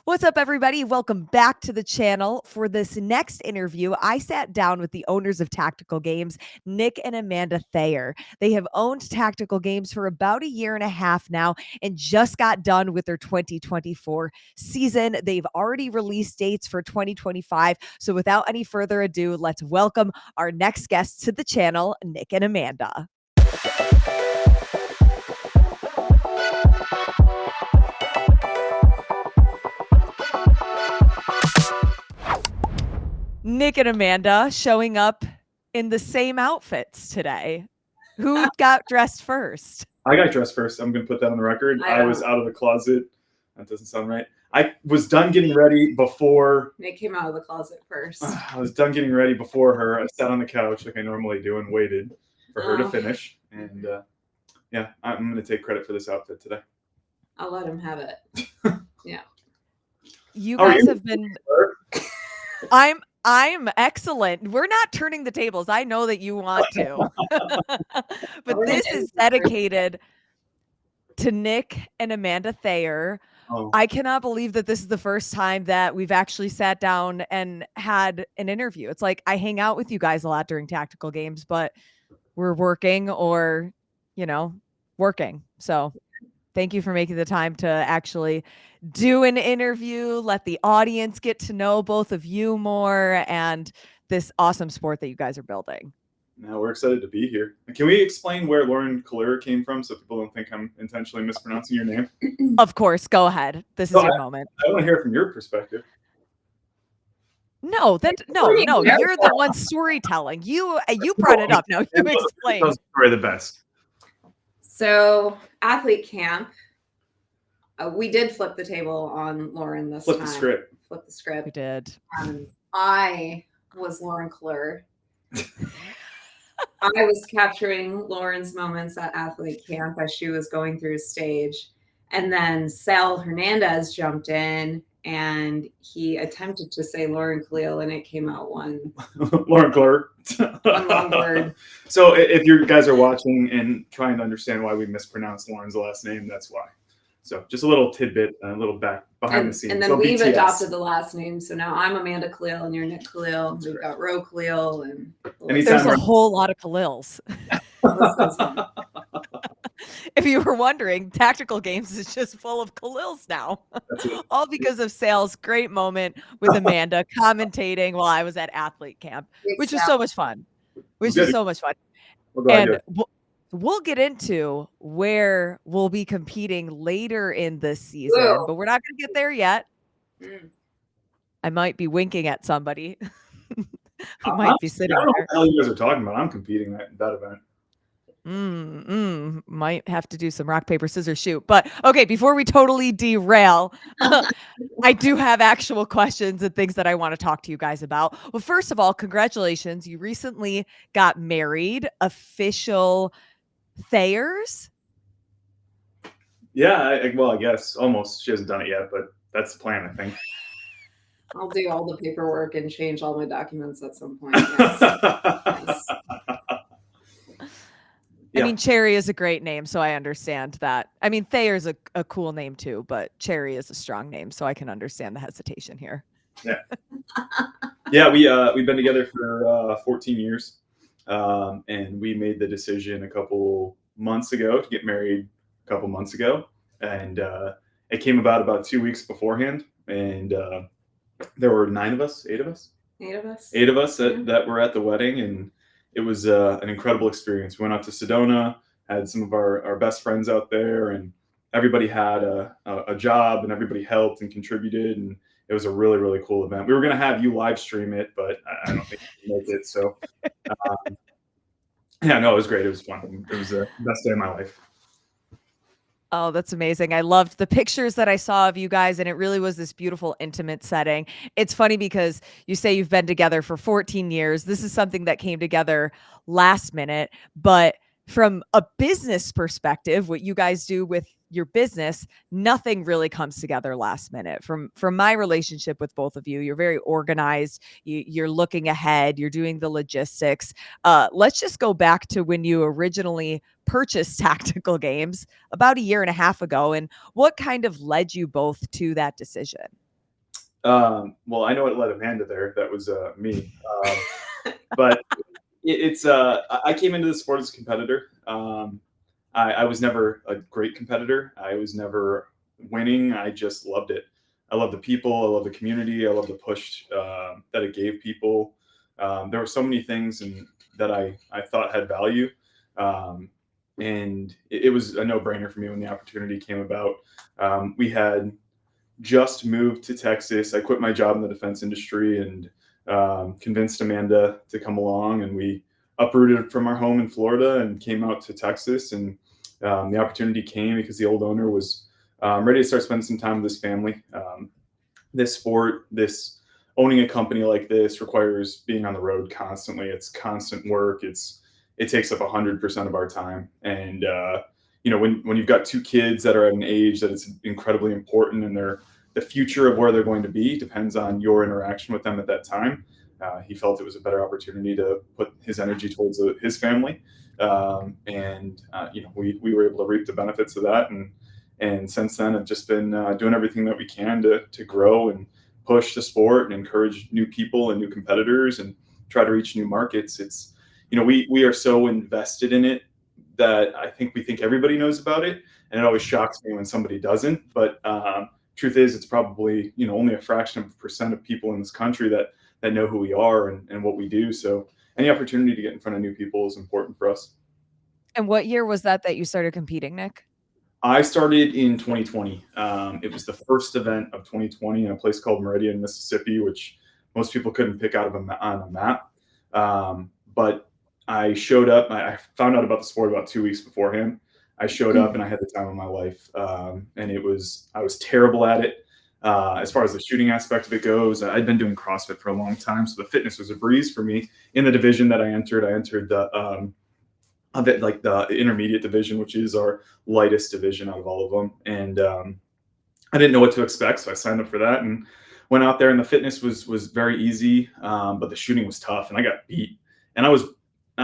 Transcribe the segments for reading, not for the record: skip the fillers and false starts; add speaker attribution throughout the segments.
Speaker 1: What's up, everybody? Welcome back to the channel. For this next interview, I sat down with the owners of Tactical Games, Nick and Amanda Thayer. They have owned Tactical Games for about a year and a half now and just got done with their 2024 season. They've already released dates for 2025. So without any further ado, let's welcome our next guests to the channel, Nick and Amanda. Nick and Amanda showing up in the same outfits today. Who got dressed first?
Speaker 2: I got dressed first. I'm going to put that on the record. I was out of the closet. That doesn't sound right. I was done getting ready before.
Speaker 3: Nick came out of the closet first.
Speaker 2: I was done getting ready before her. I sat on the couch like I normally do and waited for her to finish. And yeah, I'm going to take credit for this outfit today.
Speaker 3: I'll let him have it. Yeah.
Speaker 1: You guys have been... I'm excellent. We're not turning the tables. I know that you want to. But this is dedicated to Nick and Amanda Thayer. Oh. I cannot believe that this is the first time that we've actually sat down and had an interview. It's like I hang out with you guys a lot during Tactical Games, but we're working or, working. So thank you for making the time to actually do an interview, let the audience get to know both of you more and this awesome sport that you guys are building.
Speaker 2: Now we're excited to be here. Can we explain where Lauren Kalurrr came from so people don't think I'm intentionally mispronouncing your name?
Speaker 1: Of course. Go ahead. This is your moment.
Speaker 2: I want to hear from your perspective.
Speaker 1: No, you're the one storytelling. You brought it up. Now you explain.
Speaker 2: Story the best.
Speaker 3: So athlete camp. We did flip the table on Lauren this time.
Speaker 2: Flip the script.
Speaker 1: We did.
Speaker 3: I was Lauren Kalurrr. I was capturing Lauren's moments at athlete camp as she was going through stage. And then Sal Hernandez jumped in and he attempted to say Lauren Kalil and it came out one.
Speaker 2: Lauren Kalurrr.
Speaker 3: One long word.
Speaker 2: So if you guys are watching and trying to understand why we mispronounced Lauren's last name, that's why. So just a little tidbit, a little behind the scenes.
Speaker 3: And then we've adopted the last name. So now I'm Amanda Kalil and you're Nick Kalil. We've got Ro Kalil. And
Speaker 1: there's a whole lot of Kalils. If you were wondering, Tactical Games is just full of Kalils now. All because of Sal's great moment with Amanda commentating while I was at athlete camp, which was so much fun. And we'll get into where we'll be competing later in this season, but we're not going to get there yet. I might be winking at somebody who might be sitting there.
Speaker 2: I don't know what the hell you guys are talking about. I'm competing at that event.
Speaker 1: Might have to do some rock, paper, scissors, shoot. But okay, before we totally derail, I do have actual questions and things that I want to talk to you guys about. Well, first of all, congratulations. You recently got married, official Thayers?
Speaker 2: Yeah, I guess almost. She hasn't done it yet, but that's the plan, I think.
Speaker 3: I'll do all the paperwork and change all my documents at some point. Yes. Yes.
Speaker 1: I mean, Cherry is a great name, so I understand that. I mean, Thayer's a cool name too, but Cherry is a strong name, so I can understand the hesitation here.
Speaker 2: Yeah. Yeah, we've been together for 14 years. And we made the decision a couple months ago to get married a couple months ago. And it came about 2 weeks beforehand. And there were 8 of us that were at the wedding. And it was an incredible experience. We went out to Sedona, had some of our best friends out there, and everybody had a job and everybody helped and contributed. And it was a really, really cool event. We were going to have you live stream it, but I don't think we can make it. So, yeah, no, it was great. It was fun. It was the best day of my life.
Speaker 1: Oh, that's amazing. I loved the pictures that I saw of you guys, and it really was this beautiful, intimate setting. It's funny because you say you've been together for 14 years. This is something that came together last minute, but from a business perspective, what you guys do with your business, nothing really comes together last minute. From my relationship with both of you, you're very organized. You're looking ahead. You're doing the logistics. Let's just go back to when you originally purchased Tactical Games about a year and a half ago, and what kind of led you both to that decision?
Speaker 2: Well, I know it led Amanda there. That was me. But it's I came into the sport as a competitor. I was never a great competitor. I was never winning. I just loved it. I love the people. I love the community. I love the push that it gave people. There were so many things that I thought had value. And it was a no-brainer for me when the opportunity came about. We had just moved to Texas. I quit my job in the defense industry and convinced Amanda to come along, and we uprooted from our home in Florida and came out to Texas. And the opportunity came because the old owner was ready to start spending some time with his family. This sport, owning a company like this requires being on the road constantly. It's constant work. It takes up 100% of our time. And when you've got two kids that are at an age that it's incredibly important, and the future of where they're going to be depends on your interaction with them at that time. He felt it was a better opportunity to put his energy towards his family. We were able to reap the benefits of that. And since then, I've just been doing everything that we can to grow and push the sport and encourage new people and new competitors and try to reach new markets. It's, we are so invested in it that I think we think everybody knows about it. And it always shocks me when somebody doesn't. But truth is, it's probably, only a fraction of a percent of people in this country that know who we are and what we do. So any opportunity to get in front of new people is important for us.
Speaker 1: And what year was that you started competing, Nick?
Speaker 2: I started in 2020. It was the first event of 2020 in a place called Meridian, Mississippi, which most people couldn't pick out on a map. But I showed up. I found out about the sport about 2 weeks beforehand. I showed up and I had the time of my life. And I was terrible at it. As far as the shooting aspect of it goes, I'd been doing CrossFit for a long time, so the fitness was a breeze for me. In the division that I entered the intermediate division, which is our lightest division out of all of them. And I didn't know what to expect, so I signed up for that and went out there. And the fitness was very easy, but the shooting was tough, and I got beat. And I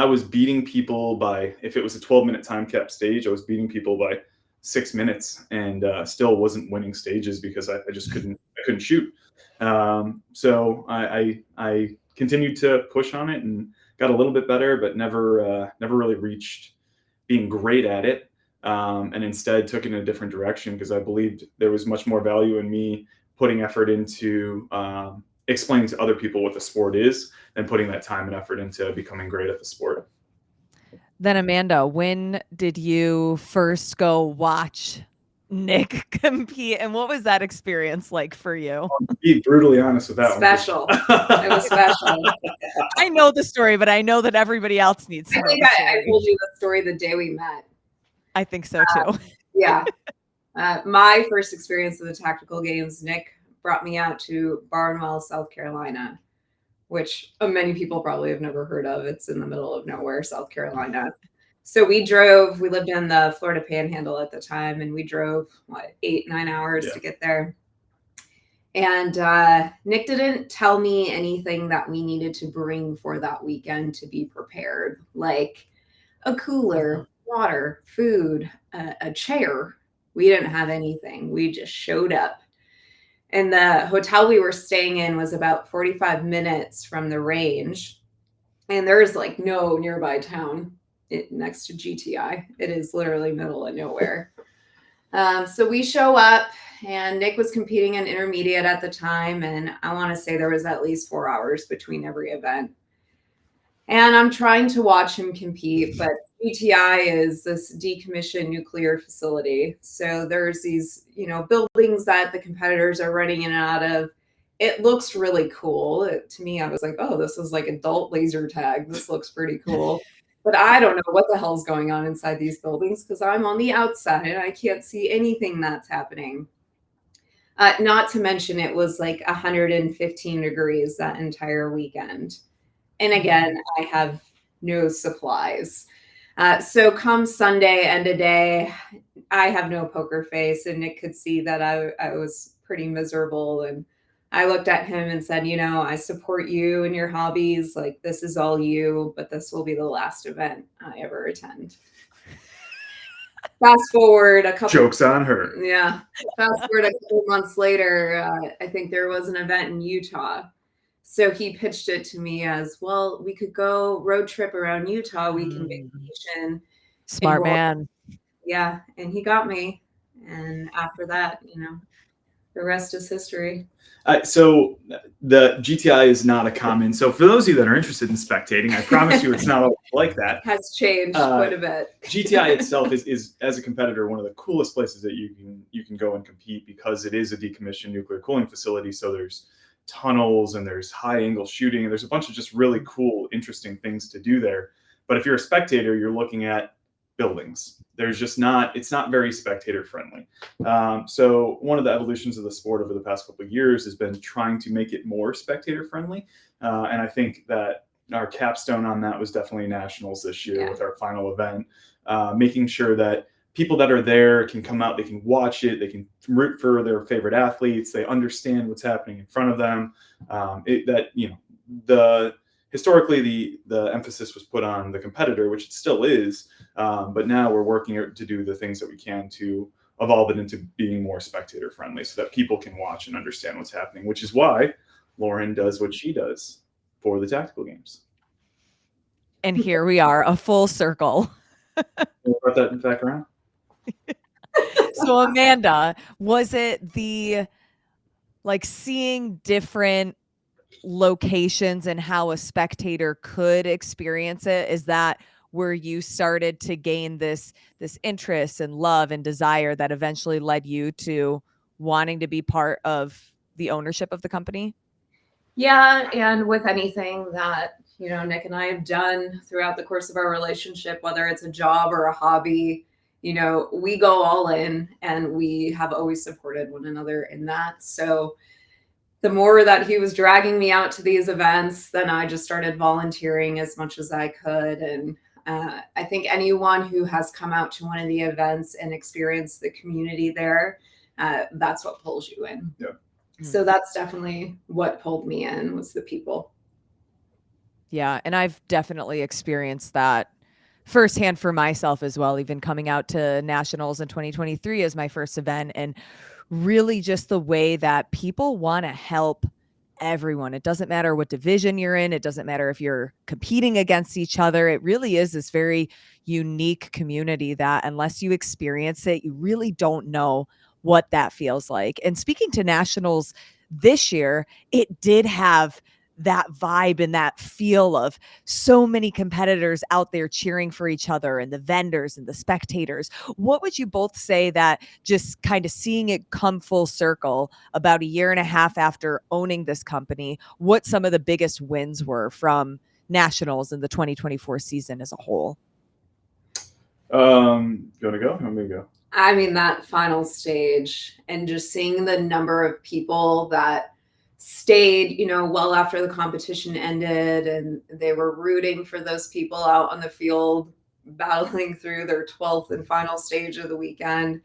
Speaker 2: was beating people by, if it was a 12-minute time cap stage, I was beating people by 6 minutes, and still wasn't winning stages because I just couldn't shoot. So I continued to push on it and got a little bit better, but never really reached being great at it. And instead took it in a different direction because I believed there was much more value in me putting effort into explaining to other people what the sport is than putting that time and effort into becoming great at the sport.
Speaker 1: Then Amanda, when did you first go watch Nick compete, and what was that experience like for you?
Speaker 2: To be brutally honest with that
Speaker 3: special.
Speaker 2: one.
Speaker 3: It was special.
Speaker 1: I know the story, but I know that everybody else needs to know.
Speaker 3: I told you the story the day we met.
Speaker 1: I think so too.
Speaker 3: Yeah. My first experience with the tactical games, Nick brought me out to Barnwell, South Carolina, which many people probably have never heard of. It's in the middle of nowhere, South Carolina. So we lived in the Florida Panhandle at the time, and we drove 8-9 hours to get there. And Nick didn't tell me anything that we needed to bring for that weekend to be prepared, like a cooler, water, food, a chair. We didn't have anything. We just showed up. And the hotel we were staying in was about 45 minutes from the range. And there's no nearby town next to GTI. It is literally middle of nowhere. So we show up, and Nick was competing in intermediate at the time. And I want to say there was at least 4 hours between every event. And I'm trying to watch him compete, but GTI is this decommissioned nuclear facility. So there's these, buildings that the competitors are running in and out of. It looks really cool. To me, I was like, oh, this is like adult laser tag. This looks pretty cool. But I don't know what the hell's going on inside these buildings because I'm on the outside and I can't see anything that's happening. Not to mention it was 115 degrees that entire weekend. And again, I have no supplies. So come Sunday, end of day, I have no poker face, and Nick could see that I was pretty miserable. And I looked at him and said, I support you and your hobbies. This is all you, but this will be the last event I ever attend. fast forward a couple.
Speaker 2: Joke's on her.
Speaker 3: Yeah. Fast forward a couple months later, I think there was an event in Utah. So he pitched it to me as, well, we could go road trip around Utah. We can vacation.
Speaker 1: Smart man.
Speaker 3: Yeah. And he got me. And after that, the rest is history.
Speaker 2: So the GTI is not a common. So for those of you that are interested in spectating, I promise you it's not always like that.
Speaker 3: Has changed quite a bit.
Speaker 2: GTI itself is as a competitor one of the coolest places that you can go and compete, because it is a decommissioned nuclear cooling facility. So there's tunnels and there's high angle shooting and there's a bunch of just really cool, interesting things to do there. But if you're a spectator, you're looking at buildings. It's not very spectator friendly. So one of the evolutions of the sport over the past couple of years has been trying to make it more spectator friendly. And I think that our capstone on that was definitely Nationals this year with our final event, making sure that people that are there can come out, they can watch it, they can root for their favorite athletes, they understand what's happening in front of them. Historically, the emphasis was put on the competitor, which it still is, but now we're working to do the things that we can to evolve it into being more spectator friendly so that people can watch and understand what's happening, which is why Lauren does what she does for the tactical games.
Speaker 1: And here we are, a full circle.
Speaker 2: Brought that back around.
Speaker 1: So Amanda, was it seeing different locations and how a spectator could experience it? Is that where you started to gain this interest and love and desire that eventually led you to wanting to be part of the ownership of the company?
Speaker 3: Yeah, and with anything that Nick and I have done throughout the course of our relationship, whether it's a job or a hobby, we go all in, and we have always supported one another in that. So the more that he was dragging me out to these events, then I just started volunteering as much as I could. And I think anyone who has come out to one of the events and experienced the community there, that's what pulls you in.
Speaker 2: Yeah.
Speaker 3: So that's definitely what pulled me in, was the people.
Speaker 1: Yeah. And I've definitely experienced that firsthand for myself as well, even coming out to Nationals in 2023 as my first event, and really just the way that people want to help everyone. It doesn't matter what division you're in. It doesn't matter if you're competing against each other. It really is this very unique community that, unless you experience it, you really don't know what that feels like. And speaking to Nationals this year, it did have that vibe and that feel of so many competitors out there cheering for each other, and the vendors and the spectators. What would you both say that, just kind of seeing it come full circle about a year and a half after owning this company, what some of the biggest wins were from Nationals in the 2024 season as a whole?
Speaker 2: You want to go? I'm going to go.
Speaker 3: I mean, that final stage, and just seeing the number of people that stayed, well after the competition ended, and they were rooting for those people out on the field, battling through their 12th and final stage of the weekend.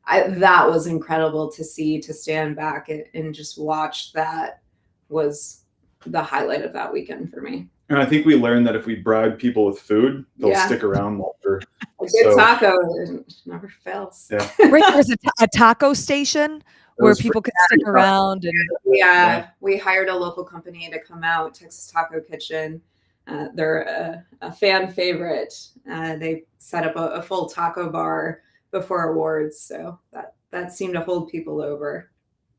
Speaker 3: That was incredible to see, to stand back and just watch. That was the highlight of that weekend for me.
Speaker 2: And I think we learned that if we bribe people with food, they'll stick around longer.
Speaker 3: A good taco never fails.
Speaker 2: Yeah.
Speaker 1: Right, there's a taco station where people could stick around. And
Speaker 3: we hired a local company to come out, Texas Taco Kitchen. They're a fan favorite. They set up a full taco bar before awards, so that seemed to hold people over.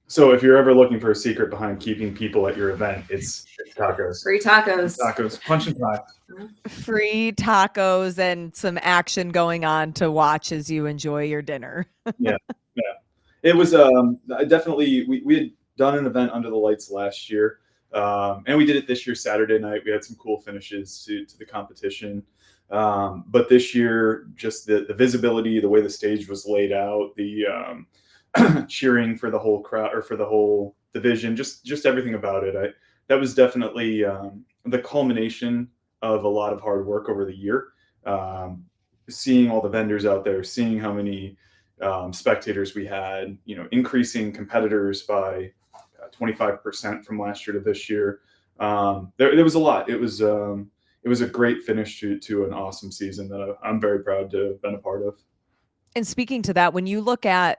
Speaker 2: So if you're ever looking for a secret behind keeping people at your event, it's tacos.
Speaker 3: Free tacos.
Speaker 2: Tacos. Punch and fly.
Speaker 1: Free tacos and some action going on to watch as you enjoy your dinner.
Speaker 2: Yeah. It was definitely, we had done an event under the lights last year, and we did it this year Saturday night. We had some cool finishes to the competition. But this year, just the visibility, the way the stage was laid out, the cheering for the whole crowd, or for the whole division, just everything about it. That was definitely the culmination of a lot of hard work over the year. Seeing all the vendors out there, seeing how many spectators we had, increasing competitors by 25% from last year to this year. There was a lot. It was a great finish to an awesome season that I'm very proud to have been a part of.
Speaker 1: And speaking to that, when you look at,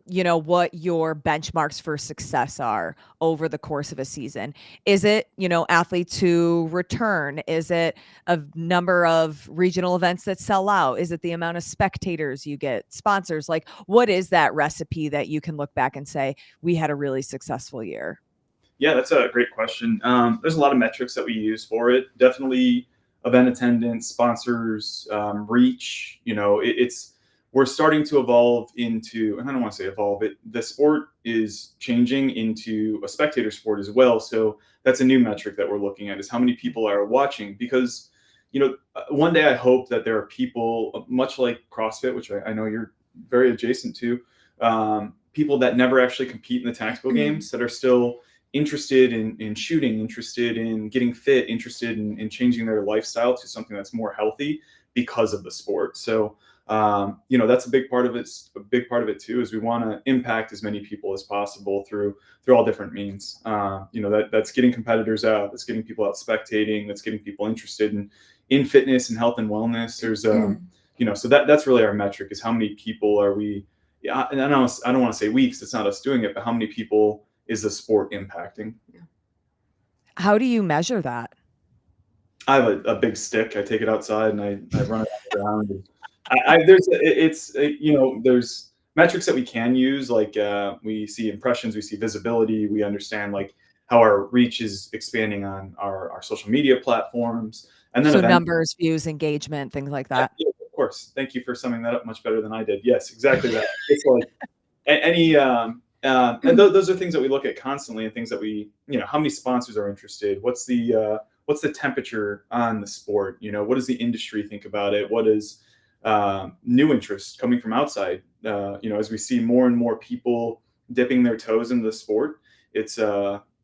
Speaker 1: what your benchmarks for success are over the course of a season, is it, athletes who return? Is it a number of regional events that sell out? Is it the amount of spectators you get, sponsors? Like, what is that recipe that you can look back and say, we had a really successful year?
Speaker 2: Yeah, that's a great question. There's a lot of metrics that we use for it. Definitely event attendance, sponsors, reach. We're starting to evolve into, and I don't want to say evolve it. The sport is changing into a spectator sport as well. So that's a new metric that we're looking at, is how many people are watching. Because, one day I hope that there are people, much like CrossFit, which I know you're very adjacent to, people that never actually compete in the tactical games, that are still interested in shooting, interested in getting fit, interested in changing their lifestyle to something that's more healthy because of the sport. So, that's a big part of it. A big part of it too is we want to impact as many people as possible through all different means. That's getting competitors out, that's getting people out spectating, that's getting people interested in fitness and health and wellness. There's, so that's really our metric, is how many people are we. Yeah, and I don't want to say weeks. It's not us doing it, but how many people is the sport impacting?
Speaker 1: How do you measure that?
Speaker 2: I have a big stick. I take it outside and I run it around. And there's metrics that we can use, like we see impressions, we see visibility, we understand like how our reach is expanding on our social media platforms, and then
Speaker 1: numbers, views, engagement, things like that.
Speaker 2: Yeah, of course. Thank you for summing that up much better than I did. Yes, exactly that. It's like any. And those are things that we look at constantly, and things that we, how many sponsors are interested? What's the temperature on the sport? What does the industry think about it? What is new interest coming from outside? As we see more and more people dipping their toes into the sport, it's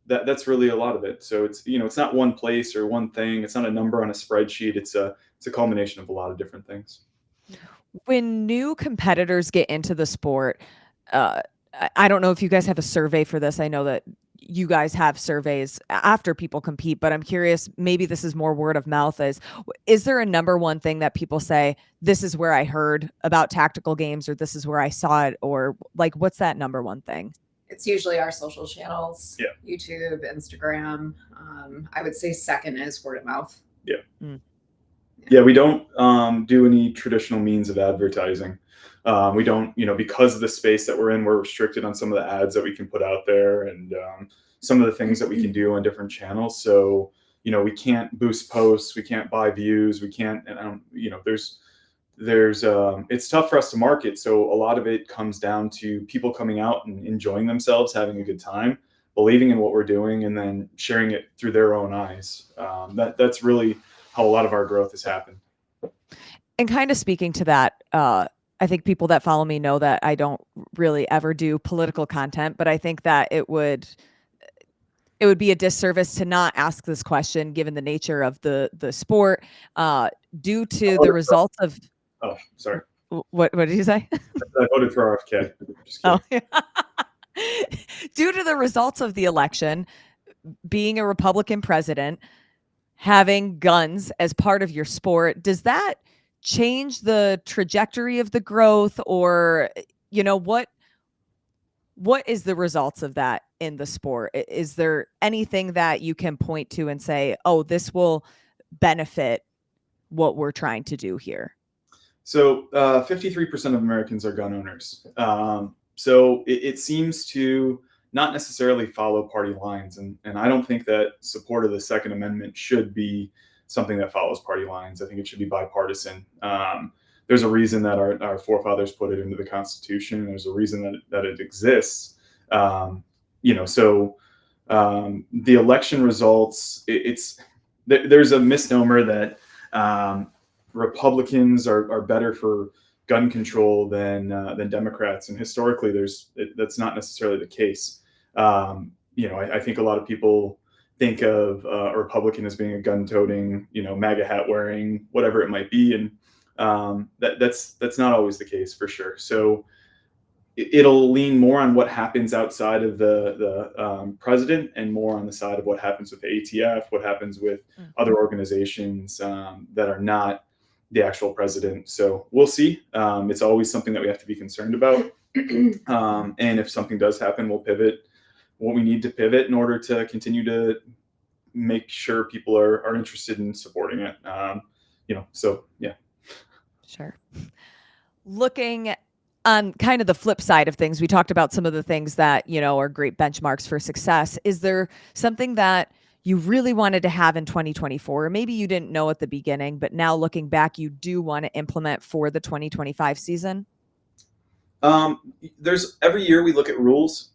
Speaker 2: that's really a lot of it. So it's not one place or one thing. It's not a number on a spreadsheet. It's a culmination of a lot of different things.
Speaker 1: When new competitors get into the sport, I don't know if you guys have a survey for this. I know that you guys have surveys after people compete, but I'm curious, maybe this is more word of mouth. Is there a number one thing that people say, this is where I heard about tactical games, or this is where I saw it, or like, what's that number one thing?
Speaker 3: It's usually our social channels,
Speaker 2: yeah.
Speaker 3: YouTube, Instagram. I would say second is word of mouth.
Speaker 2: Yeah. Yeah, we don't do any traditional means of advertising. We don't, because of the space that we're in, we're restricted on some of the ads that we can put out there, and some of the things that we can do on different channels. So, we can't boost posts, we can't buy views, we can't, and it's tough for us to market. So a lot of it comes down to people coming out and enjoying themselves, having a good time, believing in what we're doing, and then sharing it through their own eyes. That's really how a lot of our growth has happened.
Speaker 1: And kind of speaking to that, I think people that follow me know that I don't really ever do political content, but I think that it would be a disservice to not ask this question, given the nature of the sport, due to the results of.
Speaker 2: Oh, sorry.
Speaker 1: What did you say?
Speaker 2: I voted for RFK. Just kidding.
Speaker 1: Oh. Due to the results of the election, being a Republican president, having guns as part of your sport, does that change the trajectory of the growth, or what is the results of that in the sport? Is there anything that you can point to and say, oh, this will benefit what we're trying to do here?
Speaker 2: So 53% of Americans are gun owners. So it seems to not necessarily follow party lines. And I don't think that support of the Second Amendment should be something that follows party lines. I think it should be bipartisan. There's a reason that our forefathers put it into the Constitution. There's a reason that it exists. So the election results, there's a misnomer that Republicans are better for gun control than Democrats, and historically, that's not necessarily the case. I think a lot of people think of a Republican as being a gun-toting, MAGA hat wearing, whatever it might be, and that's not always the case, for sure. So it'll lean more on what happens outside of the president, and more on the side of what happens with the ATF, what happens with other organizations that are not the actual president. So we'll see. It's always something that we have to be concerned about. And if something does happen, we'll pivot what we need to pivot in order to continue to make sure people are interested in supporting it. So yeah.
Speaker 1: Sure. Looking on kind of the flip side of things, we talked about some of the things that, are great benchmarks for success. Is there something that you really wanted to have in 2024, or maybe you didn't know at the beginning, but now looking back, you do want to implement for the 2025 season?
Speaker 2: There's every year we look at rules,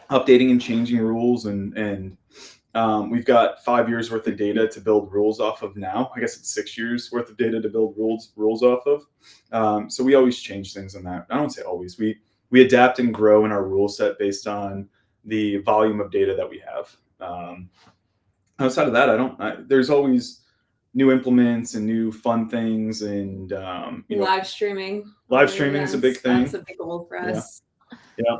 Speaker 2: updating and changing rules, and we've got 5 years worth of data to build rules off of now. I guess it's 6 years worth of data to build rules off of. So we always change things on that. I don't say always. We adapt and grow in our rule set based on the volume of data that we have. Outside of that, there's always new implements and new fun things, and
Speaker 3: live streaming.
Speaker 2: Live streaming is a big thing.
Speaker 3: That's a big goal for us.
Speaker 2: Yeah.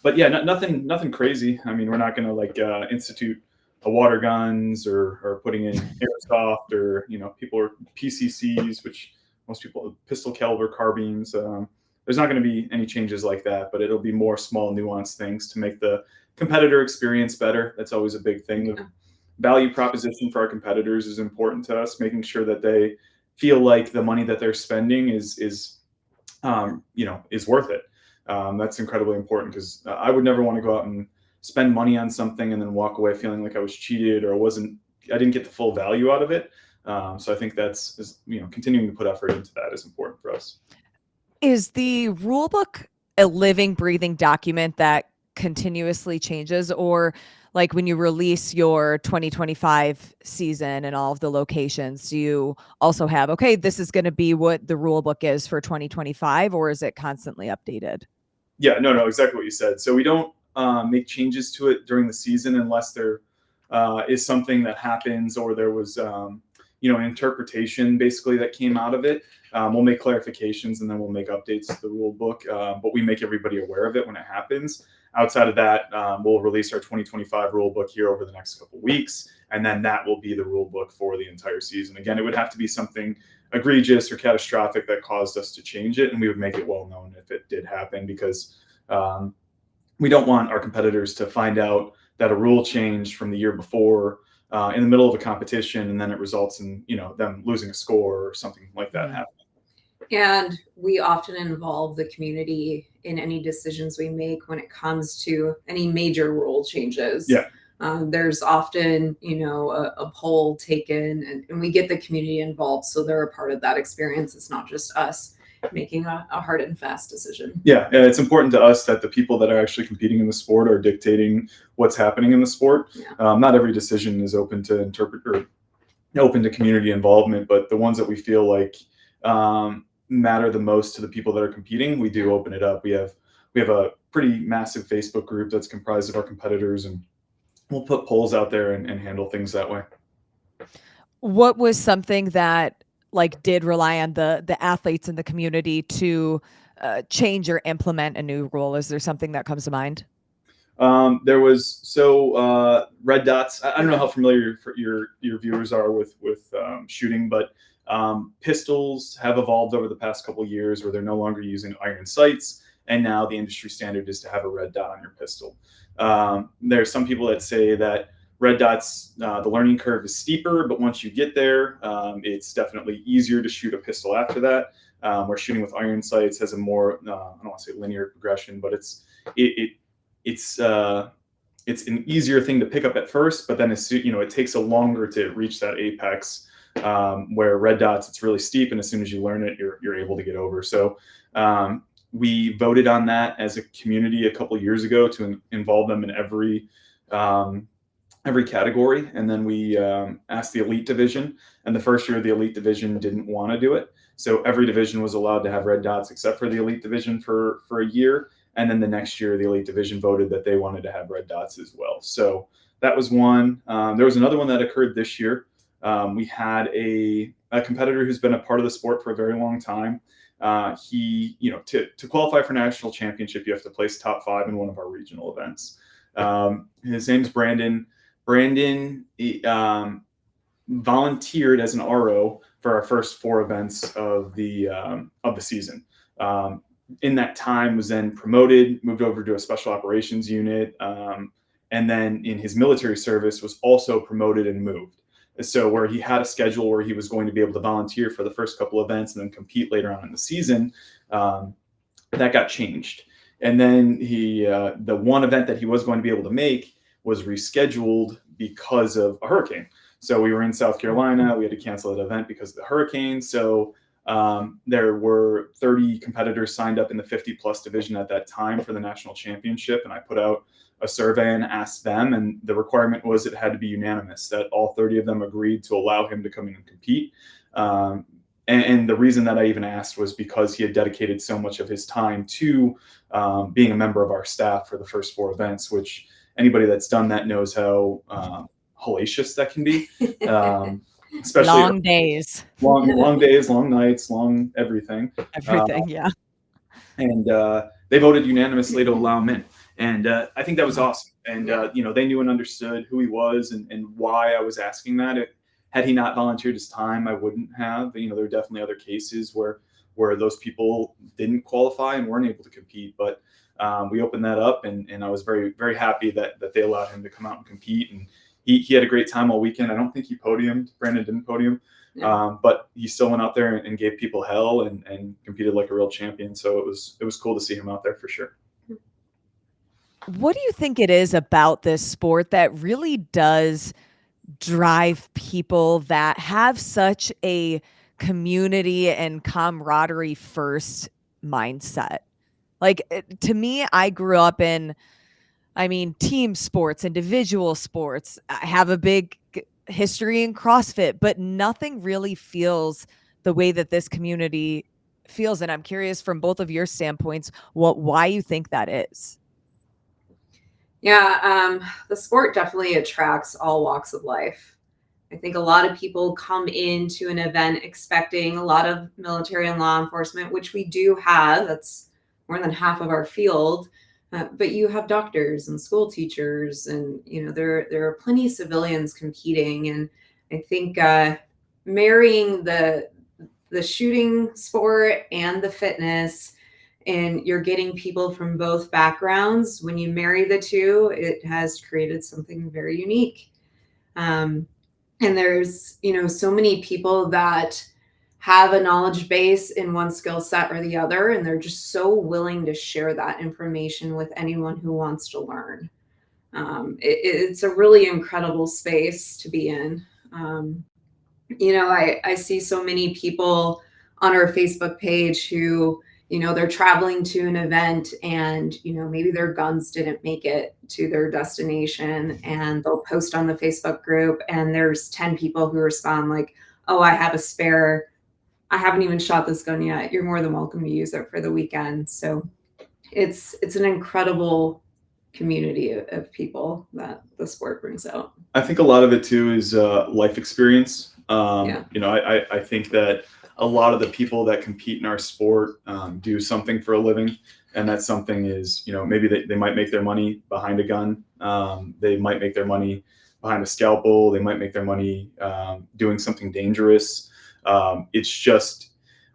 Speaker 2: But yeah, nothing crazy. I mean, we're not going to institute a water guns or putting in airsoft or, people are PCCs, which most people pistol caliber carbines. There's not going to be any changes like that, but it'll be more small nuanced things to make the competitor experience better. That's always a big thing. The value proposition for our competitors is important to us, making sure that they feel like the money that they're spending is worth it. That's incredibly important, because I would never want to go out and spend money on something and then walk away feeling like I was cheated or I didn't get the full value out of it. So I think continuing to put effort into that is important for us.
Speaker 1: Is the rule book a living, breathing document that continuously changes, or like when you release your 2025 season and all of the locations, do you also have, okay, this is going to be what the rule book is for 2025, or is it constantly updated?
Speaker 2: Yeah, no, exactly what you said. So we don't make changes to it during the season unless there is something that happens or there was, an interpretation basically that came out of it. We'll make clarifications and then we'll make updates to the rule book, but we make everybody aware of it when it happens. Outside of that, we'll release our 2025 rule book here over the next couple of weeks, and then that will be the rule book for the entire season. Again, it would have to be something egregious or catastrophic that caused us to change it, and we would make it well known if it did happen, because we don't want our competitors to find out that a rule changed from the year before in the middle of a competition, and then it results in them losing a score or something like that happening.
Speaker 3: And we often involve the community in any decisions we make when it comes to any major rule changes.
Speaker 2: Yeah.
Speaker 3: There's often, a poll taken, and we get the community involved, so they're a part of that experience. It's not just us making a hard and fast decision. Yeah,
Speaker 2: it's important to us that the people that are actually competing in the sport are dictating what's happening in the sport. Yeah. Not every decision is open to interpret or open to community involvement, but the ones that we feel like matter the most to the people that are competing, we do open it up. We have a pretty massive Facebook group that's comprised of our competitors, and we'll put polls out there and handle things that way.
Speaker 1: What was something that did rely on the athletes in the community to change or implement a new rule? Is there something that comes to mind?
Speaker 2: There was red dots. I don't know how familiar your viewers are with shooting, but pistols have evolved over the past couple of years where they're no longer using iron sights, and now the industry standard is to have a red dot on your pistol. There's some people that say that red dots, the learning curve is steeper, but once you get there, it's definitely easier to shoot a pistol after that. Where shooting with iron sights has a more, I don't want to say linear progression, but it's an easier thing to pick up at first, but then it takes a longer to reach that apex. Where red dots, it's really steep, and as soon as you learn it, you're able to get over. So we voted on that as a community a couple of years ago to involve them in every category, and then we asked the elite division, and the first year the elite division didn't want to do it, so every division was allowed to have red dots except for the elite division for a year, and then the next year the elite division voted that they wanted to have red dots as well. So that was one. There was another one that occurred this year. We had a competitor who's been a part of the sport for a very long time. He, to qualify for national championship, you have to place top 5 in one of our regional events. His name's Brandon. Brandon volunteered as an RO for our first 4 events of the season. In that time, was then promoted, moved over to a special operations unit, and then in his military service was also promoted and moved. So where he had a schedule where he was going to be able to volunteer for the first couple events and then compete later on in the season, that got changed. And then the one event that he was going to be able to make was rescheduled because of a hurricane. So we were in South Carolina. We had to cancel that event because of the hurricane. So there were 30 competitors signed up in the 50+ division at that time for the national championship. And I put out a survey and asked them, and the requirement was it had to be unanimous, that all 30 of them agreed to allow him to come in and compete. And the reason that I even asked was because he had dedicated so much of his time to being a member of our staff for the first 4 events, which anybody that's done that knows how hellacious that can be. Especially
Speaker 1: long days,
Speaker 2: long days, long nights, long everything.
Speaker 1: Yeah.
Speaker 2: And they voted unanimously to allow him in. And I think that was awesome. And, they knew and understood who he was and why I was asking that. Had he not volunteered his time, I wouldn't have. There are definitely other cases where those people didn't qualify and weren't able to compete. But we opened that up, and I was very, very happy that they allowed him to come out and compete. And he had a great time all weekend. I don't think he podiumed. Brandon didn't podium. Yeah. But he still went out there and gave people hell and competed like a real champion. So it was cool to see him out there for sure.
Speaker 1: What do you think it is about this sport that really does drive people that have such a community and camaraderie first mindset? Like, to me, I grew up in, team sports, individual sports. I have a big history in CrossFit, but nothing really feels the way that this community feels. And I'm curious from both of your standpoints, why you think that is.
Speaker 3: Yeah, the sport definitely attracts all walks of life. I think a lot of people come into an event expecting a lot of military and law enforcement, which we do have. That's more than half of our field. But you have doctors and school teachers, and there are plenty of civilians competing. And I think marrying the shooting sport and the fitness, and you're getting people from both backgrounds. When you marry the two, it has created something very unique. And there's, so many people that have a knowledge base in one skill set or the other, and they're just so willing to share that information with anyone who wants to learn. It's a really incredible space to be in. I see so many people on our Facebook page who, they're traveling to an event and, maybe their guns didn't make it to their destination, and they'll post on the Facebook group, and there's 10 people who respond like, "Oh, I have a spare. I haven't even shot this gun yet. You're more than welcome to use it for the weekend." So it's an incredible community of people that the sport brings out.
Speaker 2: I think a lot of it too is life experience. I think that a lot of the people that compete in our sport do something for a living, and that something is, maybe they might make their money behind a gun. They might make their money behind a scalpel. They might make their money doing something dangerous. It's just,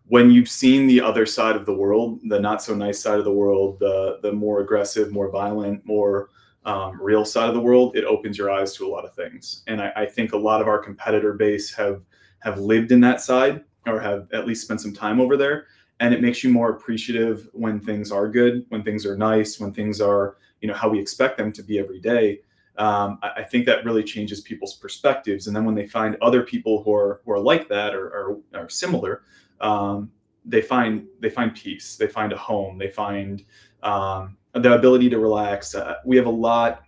Speaker 2: when you've seen the other side of the world, the not so nice side of the world, the more aggressive, more violent, more real side of the world, it opens your eyes to a lot of things. And I think a lot of our competitor base have lived in that side, or have at least spent some time over there. And it makes you more appreciative when things are good, when things are nice, when things are, how we expect them to be every day. I think that really changes people's perspectives. And then when they find other people who are like that or are similar, they find peace. They find a home. They find the ability to relax. We have a lot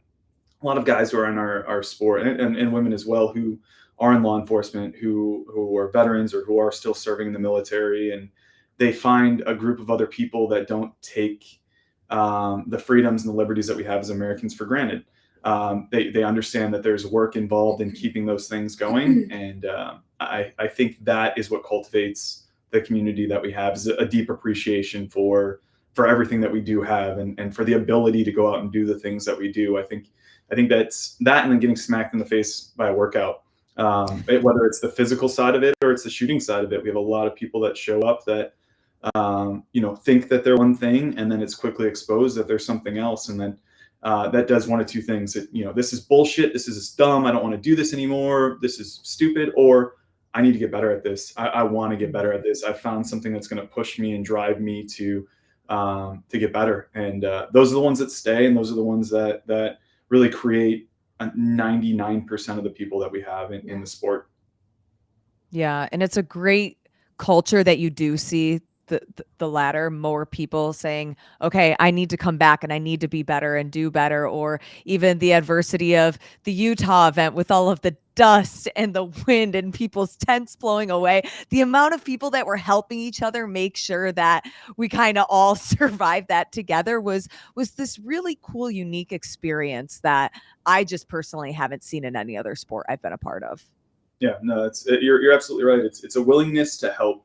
Speaker 2: of guys who are in our sport, and women as well, who are in law enforcement, who are veterans or who are still serving in the military, and they find a group of other people that don't take the freedoms and the liberties that we have as Americans for granted. They understand that there's work involved in keeping those things going, and I think that is what cultivates the community that we have, is a deep appreciation for everything that we do have, and for the ability to go out and do the things that we do. I think that's that, and then getting smacked in the face by a workout. whether it's the physical side of it or it's the shooting side of it. We have a lot of people that show up that think that they're one thing, and then it's quickly exposed that there's something else, and then that does one of two things. This is bullshit. This is dumb. I don't want to do this anymore. This is stupid. Or I need to get better at this. I want to get better at this. I found something that's going to push me and drive me to get better. And those are the ones that stay, and those are the ones that really create 99% of the people that we have in the sport.
Speaker 1: Yeah, and it's a great culture that you do see the latter, more people saying, okay, I need to come back and I need to be better and do better. Or even the adversity of the Utah event with all of the dust and the wind and people's tents blowing away. The amount of people that were helping each other make sure that we kind of all survived that together was this really cool, unique experience that I just personally haven't seen in any other sport I've been a part of.
Speaker 2: Yeah, no, you're absolutely right. It's a willingness to help.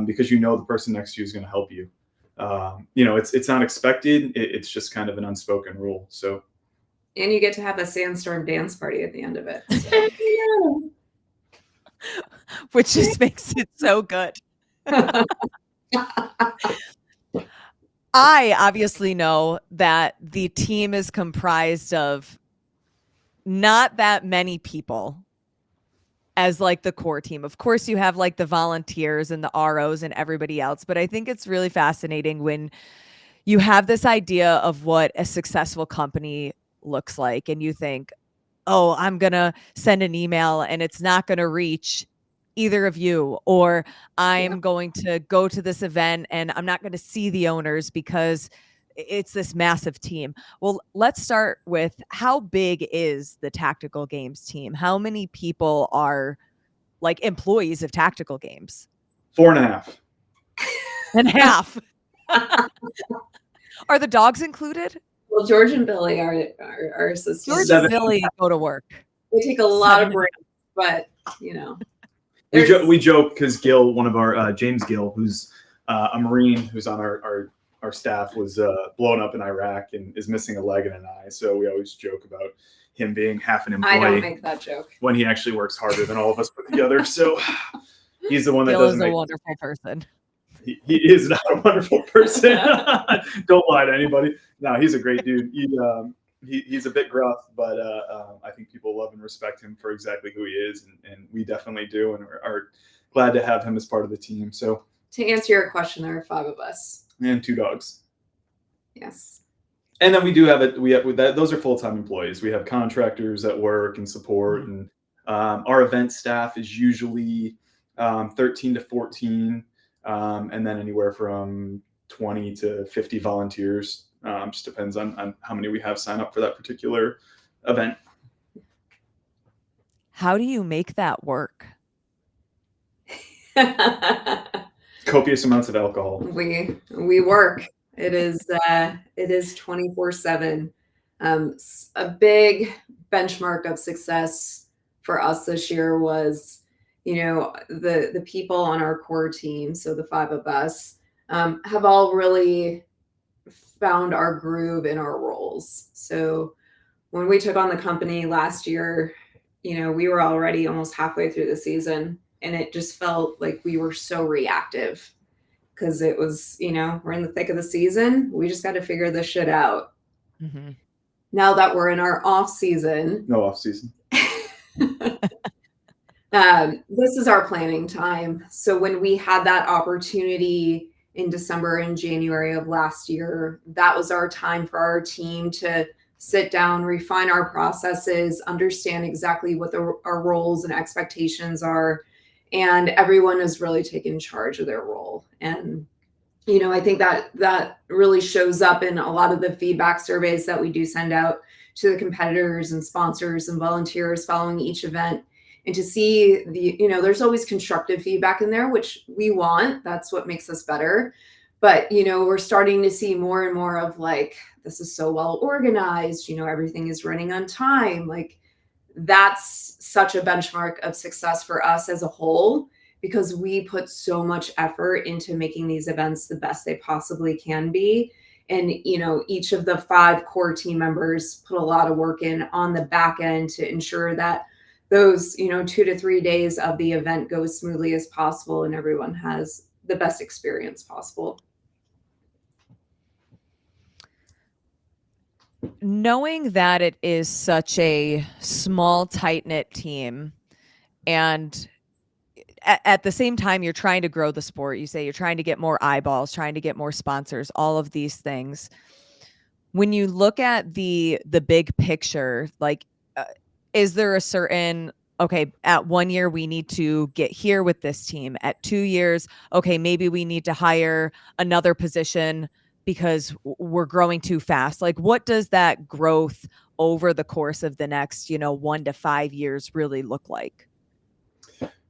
Speaker 2: Because the person next to you is going to help you. It's not expected. It's just kind of an unspoken rule. So,
Speaker 3: and you get to have a sandstorm dance party at the end of it, so.
Speaker 1: Which just makes it so good. I obviously know that the team is comprised of not that many people as like the core team. Of course, you have like the volunteers and the ROs and everybody else, but I think it's really fascinating when you have this idea of what a successful company looks like and you think, oh, I'm going to send an email and it's not going to reach either of you, or I'm going to go to this event and I'm not going to see the owners because it's this massive team. Well, let's start with, how big is the Tactical Games team? How many people are like employees of Tactical Games?
Speaker 2: 4.5.
Speaker 1: And half. Are the dogs included?
Speaker 3: Well, George and Billy are assistants.
Speaker 1: George and Billy go to work.
Speaker 3: They take a lot of breaks, but
Speaker 2: we joke because Gil, one of our James Gill, who's a Marine who's on our staff, was blown up in Iraq and is missing a leg and an eye. So we always joke about him being half an employee.
Speaker 3: I don't make that joke.
Speaker 2: When he actually works harder than all of us put together. So he's the one that
Speaker 1: Gil
Speaker 2: doesn't
Speaker 1: is a wonderful person.
Speaker 2: He is not a wonderful person. Don't lie to anybody. No, he's a great dude. He's a bit gruff, but I think people love and respect him for exactly who he is, and we definitely do, and are glad to have him as part of the team. So
Speaker 3: to answer your question, there are 5 of us.
Speaker 2: And 2 dogs.
Speaker 3: Yes.
Speaker 2: And then we do have it. We have that. Those are full-time employees. We have contractors that work and support, and our event staff is usually 13 to 14, and then anywhere from 20 to 50 volunteers. Just depends on how many we have sign up for that particular event. How
Speaker 1: do you make that work?
Speaker 2: Copious amounts of alcohol.
Speaker 3: We work. It is 24/7. A big benchmark of success for us this year was, the people on our core team. So the 5 of us have all really found our groove in our roles. So when we took on the company last year, we were already almost halfway through the season. And it just felt like we were so reactive because it was, we're in the thick of the season. We just got to figure this shit out. Mm-hmm. Now that we're in our off season.
Speaker 2: No off season.
Speaker 3: This is our planning time. So when we had that opportunity in December and January of last year, that was our time for our team to sit down, refine our processes, understand exactly what our roles and expectations are. And everyone has really taken charge of their role. And, I think that really shows up in a lot of the feedback surveys that we do send out to the competitors and sponsors and volunteers following each event. And to see there's always constructive feedback in there, which we want. That's what makes us better. But, we're starting to see more and more of like, this is so well organized, everything is running on time. Like, that's such a benchmark of success for us as a whole, because we put so much effort into making these events the best they possibly can be. And, each of the 5 core team members put a lot of work in on the back end to ensure that those, 2 to 3 days of the event go as smoothly as possible and everyone has the best experience possible.
Speaker 1: Knowing that it is such a small, tight-knit team, and at the same time, you're trying to grow the sport. You say you're trying to get more eyeballs, trying to get more sponsors, all of these things. When you look at the big picture, like, is there a certain, okay, at 1 year, we need to get here with this team. At 2 years, okay, maybe we need to hire another position because we're growing too fast. Like, what does that growth over the course of the next, 1 to 5 years really look like?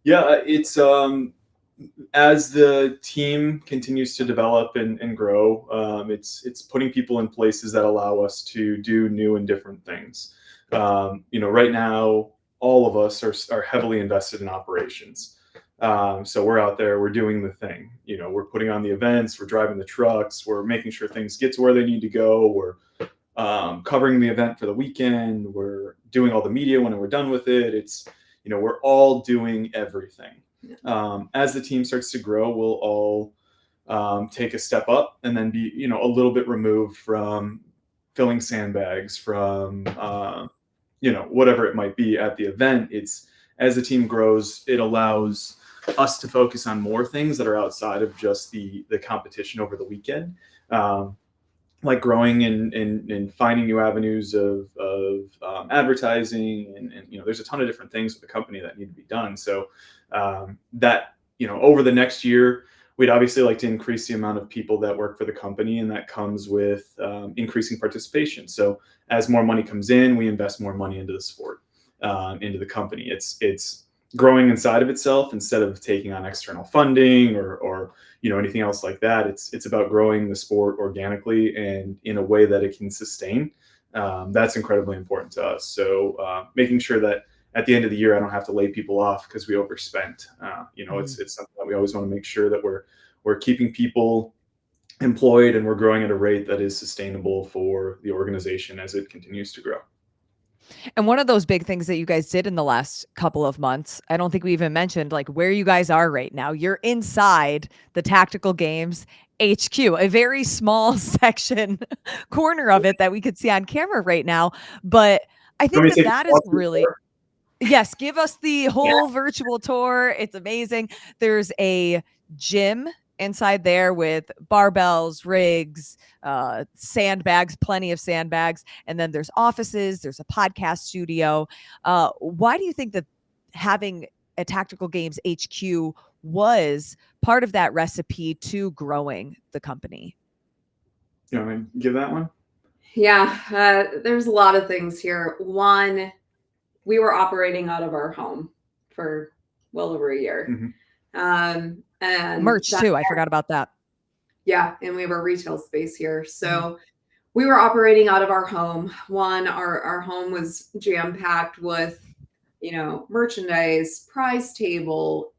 Speaker 2: Yeah, it's as the team continues to develop and grow, it's putting people in places that allow us to do new and different things. Right now, all of us are heavily invested in operations. So we're out there, we're doing the thing. We're putting on the events, we're driving the trucks, we're making sure things get to where they need to go. We're covering the event for the weekend. We're doing all the media when we're done with it. It's we're all doing everything. As the team starts to grow, we'll all take a step up and then be, a little bit removed from filling sandbags, from, whatever it might be at the event. It's as the team grows, it allows us to focus on more things that are outside of just the competition over the weekend. Like growing and finding new avenues of advertising, and there's a ton of different things with the company that need to be done. So that over the next year, we'd obviously like to increase the amount of people that work for the company, and that comes with increasing participation. So as more money comes in, we invest more money into the sport, into the company. It's growing inside of itself instead of taking on external funding or anything else like that. It's about growing the sport organically and in a way that it can sustain. That's incredibly important to us. So making sure that at the end of the year, I don't have to lay people off because we overspent. It's something that we always want to make sure that we're keeping people employed and we're growing at a rate that is sustainable for the organization as it continues to grow.
Speaker 1: And one of those big things that you guys did in the last couple of months, I don't think we even mentioned like where you guys are right now. You're inside the Tactical Games HQ, a very small section corner of it that we could see on camera right now. But I think that is really, yes, give us the whole virtual tour. It's amazing. There's a gym inside there with barbells, rigs, sandbags, plenty of sandbags. And then there's offices, there's a podcast studio. Why do you think that having a Tactical Games HQ was part of that recipe to growing the company?
Speaker 2: You want to give that one?
Speaker 3: Yeah, there's a lot of things here. One, we were operating out of our home for well over a year.
Speaker 2: Mm-hmm.
Speaker 3: And
Speaker 1: merch too. I forgot about that.
Speaker 3: Yeah. And we have a retail space here. So we were operating out of our home. One, our home was jam-packed with, merchandise, prize table,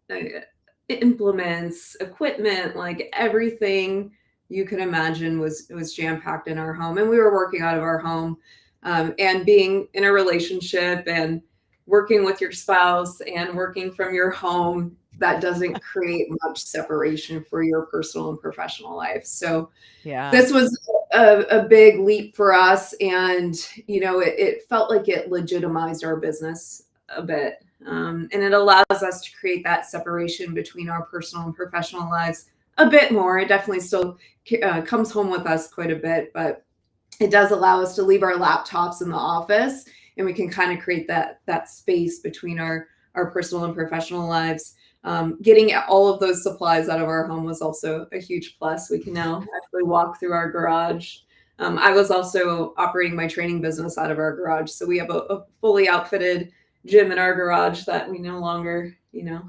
Speaker 3: implements, equipment, like everything you can imagine was jam-packed in our home. And we were working out of our home, and being in a relationship and working with your spouse and working from your home, that doesn't create much separation for your personal and professional life. So this was a big leap for us. And, it felt like it legitimized our business a bit. And it allows us to create that separation between our personal and professional lives a bit more. It definitely still comes home with us quite a bit, but it does allow us to leave our laptops in the office and we can kind of create that space between our personal and professional lives. Getting all of those supplies out of our home was also a huge plus. We can now actually walk through our garage. I was also operating my training business out of our garage. So we have a fully outfitted gym in our garage that we no longer,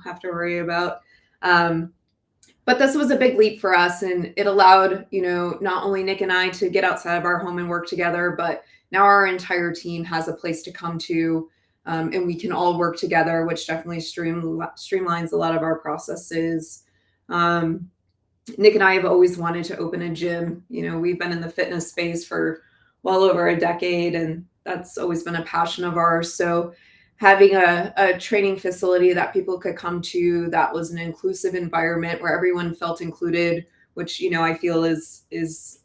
Speaker 3: have to worry about. But this was a big leap for us, and it allowed, not only Nick and I to get outside of our home and work together, but now our entire team has a place to come to, and we can all work together, which definitely streamlines a lot of our processes. Nick and I have always wanted to open a gym. We've been in the fitness space for well over a decade, and that's always been a passion of ours. So having a training facility that people could come to that was an inclusive environment where everyone felt included, which, I feel is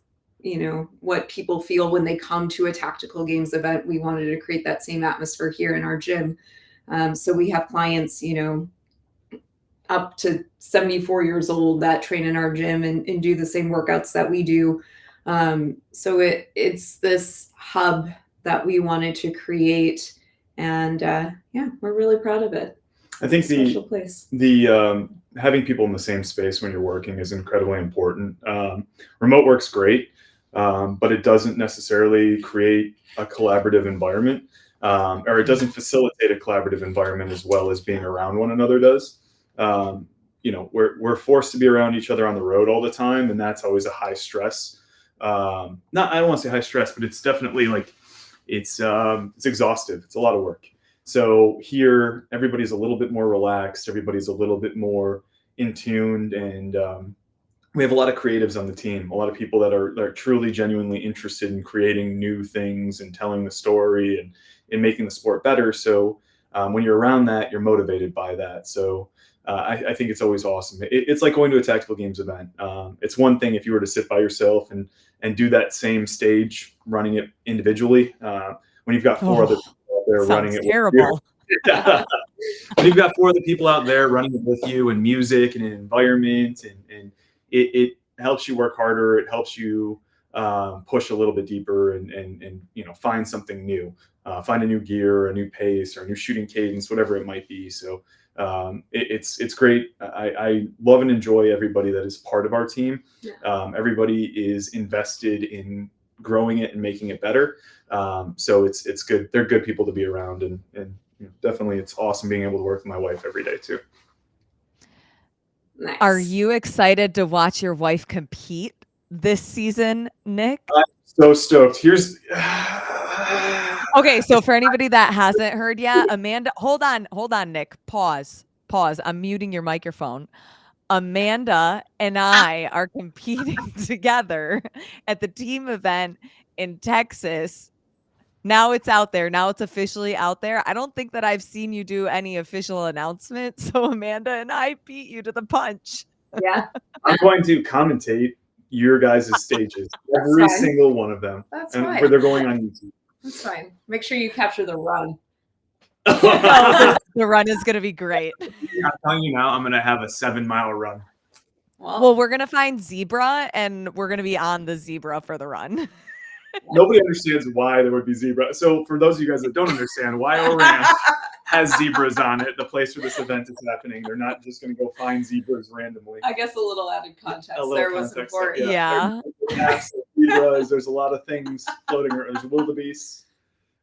Speaker 3: what people feel when they come to a tactical games event. We wanted to create that same atmosphere here in our gym. So we have clients, up to 74 years old that train in our gym and do the same workouts that we do. So it's this hub that we wanted to create, and we're really proud of it.
Speaker 2: I think
Speaker 3: special place.
Speaker 2: Having people in the same space when you're working is incredibly important. Remote work's great, but it doesn't necessarily create a collaborative environment, or it doesn't facilitate a collaborative environment as well as being around one another does. We're forced to be around each other on the road all the time, and that's always a high stress. I don't want to say high stress, but it's definitely like it's exhaustive. It's a lot of work. So here, everybody's a little bit more relaxed. Everybody's a little bit more in tuned, and we have a lot of creatives on the team. A lot of people that are truly, genuinely interested in creating new things and telling the story and in making the sport better. So when you're around that, you're motivated by that. So I think it's always awesome. It's like going to a tactical games event. It's one thing if you were to sit by yourself and do that same stage running it individually. When you've got four other people out there running it
Speaker 1: terrible.
Speaker 2: With you. When you've got four other people out there running it with you, and music and an environment, and it helps you work harder. It helps you push a little bit deeper and find something new, find a new gear, a new pace, or a new shooting cadence, whatever it might be. So it's great. I love and enjoy everybody that is part of our team. Everybody is invested in growing it and making it better. So it's good. They're good people to be around, and definitely it's awesome being able to work with my wife every day too.
Speaker 3: Nice.
Speaker 1: Are you excited to watch your wife compete this season, Nick?
Speaker 2: I'm so stoked.
Speaker 1: Okay, so for anybody that hasn't heard yet, Amanda, hold on, Nick. Pause. I'm muting your microphone. Amanda and I are competing together at the team event in Texas. Now it's out there. Now it's officially out there. I don't think that I've seen you do any official announcement. So Amanda and I beat you to the punch.
Speaker 3: Yeah.
Speaker 2: I'm going to commentate your guys' stages, every single one of them.
Speaker 3: That's
Speaker 2: and
Speaker 3: fine.
Speaker 2: where they're going on YouTube.
Speaker 3: That's fine. Make sure you capture the run.
Speaker 1: The run is going to be great.
Speaker 2: I'm telling you now, I'm going to have a 7-mile run.
Speaker 1: Well, we're going to find zebra, and we're going to be on the zebra for the run.
Speaker 2: Nobody understands why there would be zebra. So for those of you guys that don't understand, Wyo Ranch has zebras on it, the place where this event is happening. They're not just going to go find zebras randomly.
Speaker 3: I guess a little added context was
Speaker 2: context,
Speaker 3: important.
Speaker 1: Yeah.
Speaker 2: Zebras, there's a lot of things floating around. There's wildebeest.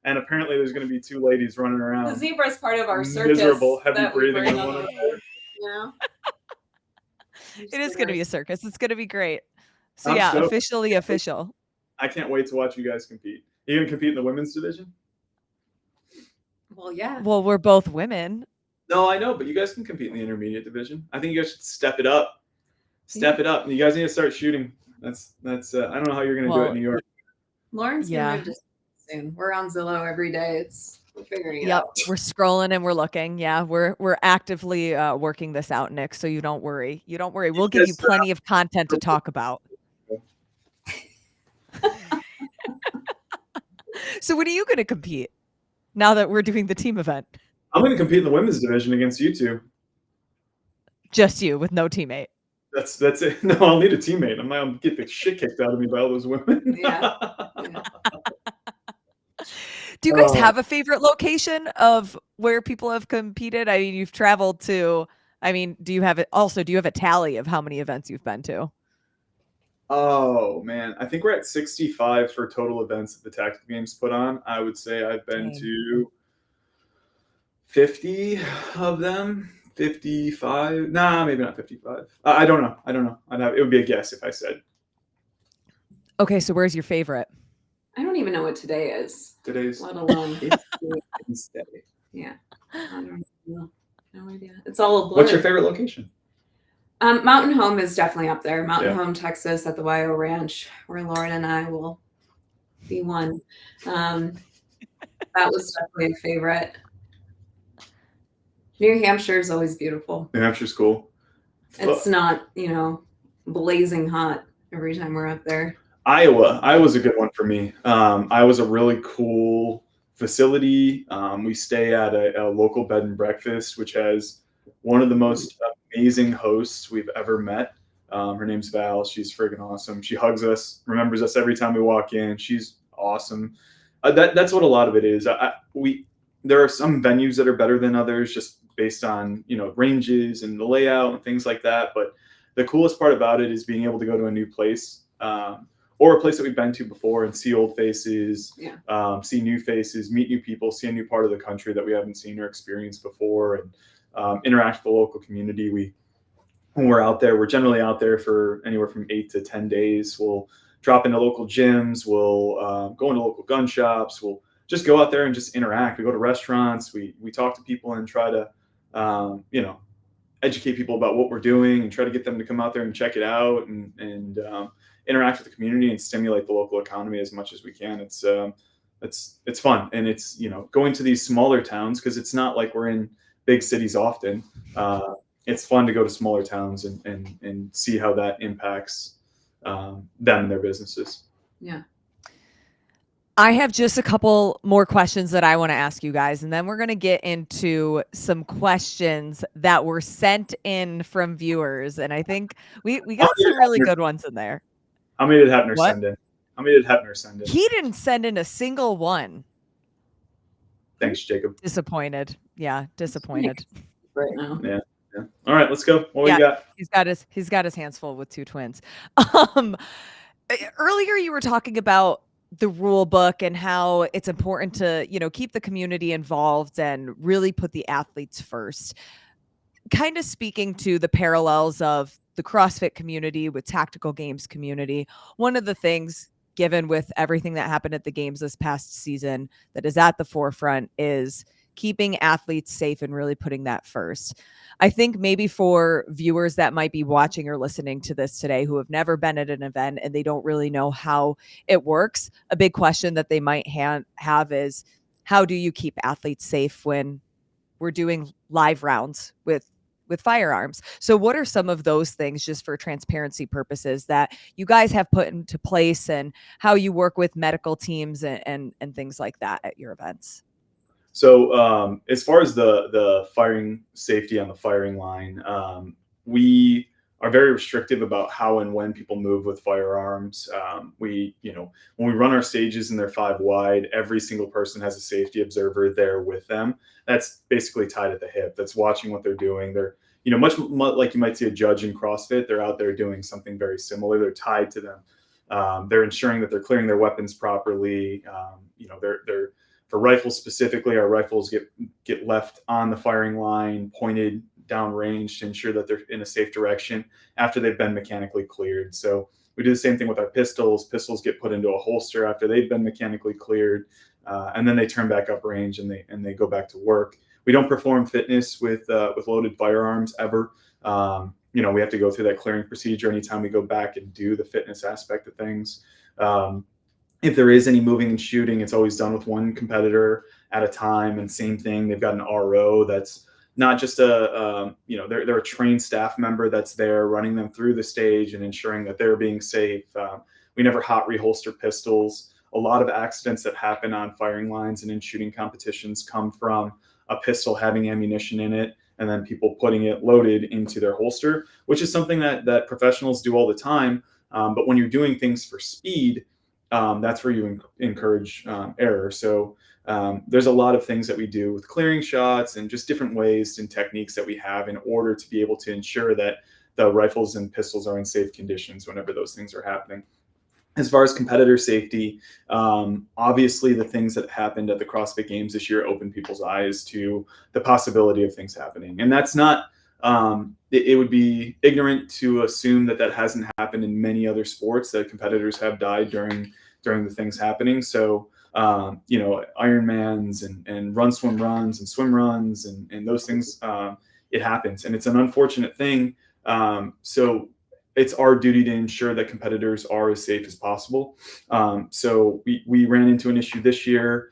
Speaker 2: And apparently there's going to be 2 ladies running around.
Speaker 3: The zebra is part of our circus.
Speaker 2: Miserable, heavy breathing on one another.
Speaker 1: It is going to be a circus. It's going to be great. So
Speaker 2: I'm stoked.
Speaker 1: Officially official.
Speaker 2: I can't wait to watch you guys compete. Are you going to compete in the women's division?
Speaker 3: Well, yeah.
Speaker 1: Well, we're both women.
Speaker 2: No, I know, but you guys can compete in the intermediate division. I think you guys should step it up. It up. And you guys need to start shooting. That's I don't know how you're going to do it in New York.
Speaker 3: Lauren's going to move to soon. We're on Zillow every day. We're figuring it out.
Speaker 1: We're scrolling and we're looking. Yeah, we're actively working this out, Nick. So you don't worry. We'll give you plenty of content to talk about. So when are you going to compete now that we're doing the team event?
Speaker 2: I'm going to compete in the women's division against you two.
Speaker 1: Just you with no teammate.
Speaker 2: That's it. No, I'll need a teammate. I'm not going to get the shit kicked out of me by all those women.
Speaker 3: Yeah.
Speaker 1: Do you guys have a favorite location of where people have competed? I mean, you've traveled to, do you have a tally of how many events you've been to?
Speaker 2: Oh man, I think we're at 65 for total events that the Tactical Games put on. I would say I've been to 50 of them. 55? Nah, maybe not 55. I don't know. It would be a guess if I said.
Speaker 1: Okay, so where's your favorite?
Speaker 3: I don't even know what today is.
Speaker 2: Today's.
Speaker 3: Let alone
Speaker 2: Wednesday.
Speaker 3: Yeah. I don't know. No idea. It's all a blur.
Speaker 2: What's your favorite location?
Speaker 3: Mountain Home is definitely up there. Mountain Home, Texas, at the Wyo Ranch, where Lauren and I will be one. That was definitely a favorite. New Hampshire is always beautiful.
Speaker 2: New Hampshire's cool.
Speaker 3: It's not, blazing hot every time we're up there.
Speaker 2: Iowa's a good one for me. Iowa's a really cool facility. We stay at a local bed and breakfast, which has one of the most amazing hosts we've ever met. Her name's Val. She's friggin' awesome. She hugs us, remembers us every time we walk in. She's awesome. That's what a lot of it is. There are some venues that are better than others, just based on ranges and the layout and things like that. But the coolest part about it is being able to go to a new place, or a place that we've been to before, and see old faces, see new faces, meet new people, see a new part of the country that we haven't seen or experienced before, and interact with the local community. When we're out there, we're generally out there for anywhere from 8 to 10 days. We'll drop into local gyms. We'll go into local gun shops. We'll just go out there and just interact. We go to restaurants. We talk to people and try to, educate people about what we're doing and try to get them to come out there and check it out and interact with the community and stimulate the local economy as much as we can. It's fun, and it's going to these smaller towns, because it's not like we're in big cities often. It's fun to go to smaller towns and see how that impacts them and their businesses.
Speaker 3: Yeah.
Speaker 1: I have just a couple more questions that I want to ask you guys, and then we're going to get into some questions that were sent in from viewers. And I think we got some really good ones in there.
Speaker 2: How many did Hepner send in?
Speaker 1: He didn't send in a single one.
Speaker 2: Thanks, Jacob.
Speaker 1: Disappointed. Yeah, disappointed.
Speaker 3: Right now.
Speaker 2: Yeah. All right, let's go. What we got?
Speaker 1: He's got his hands full with two twins. Earlier you were talking about the rule book and how it's important to, keep the community involved and really put the athletes first. Kind of speaking to the parallels of the CrossFit community with tactical games community, one of the things, given with everything that happened at the games this past season, that is at the forefront is keeping athletes safe and really putting that first. I think maybe for viewers that might be watching or listening to this today who have never been at an event and they don't really know how it works, a big question that they might have is, how do you keep athletes safe when we're doing live rounds with firearms? So what are some of those things, just for transparency purposes, that you guys have put into place, and how you work with medical teams and things like that at your events?
Speaker 2: So as far as the firing safety on the firing line, we are very restrictive about how and when people move with firearms. When we run our stages and they're 5 wide, every single person has a safety observer there with them. That's basically tied at the hip. That's watching what they're doing. They're, much like you might see a judge in CrossFit. They're out there doing something very similar. They're tied to them. They're ensuring that they're clearing their weapons properly. They're for rifles specifically, our rifles get left on the firing line, pointed downrange to ensure that they're in a safe direction after they've been mechanically cleared. So we do the same thing with our pistols. Pistols get put into a holster after they've been mechanically cleared, and then they turn back up range and they go back to work. We don't perform fitness with loaded firearms ever. We have to go through that clearing procedure anytime we go back and do the fitness aspect of things. If there is any moving and shooting, it's always done with one competitor at a time. And same thing, they've got an RO that's not just they're a trained staff member that's there running them through the stage and ensuring that they're being safe. We never hot reholster pistols. A lot of accidents that happen on firing lines and in shooting competitions come from a pistol having ammunition in it and then people putting it loaded into their holster, which is something that professionals do all the time. But when you're doing things for speed, that's where you encourage error. So there's a lot of things that we do with clearing shots and just different ways and techniques that we have in order to be able to ensure that the rifles and pistols are in safe conditions whenever those things are happening. As far as competitor safety, obviously the things that happened at the CrossFit Games this year opened people's eyes to the possibility of things happening. And that's not, it would be ignorant to assume that hasn't happened in many other sports, that competitors have died during the things happening. So, Ironmans and run, swim runs and swim runs and those things, it happens. And it's an unfortunate thing. So it's our duty to ensure that competitors are as safe as possible. So we ran into an issue this year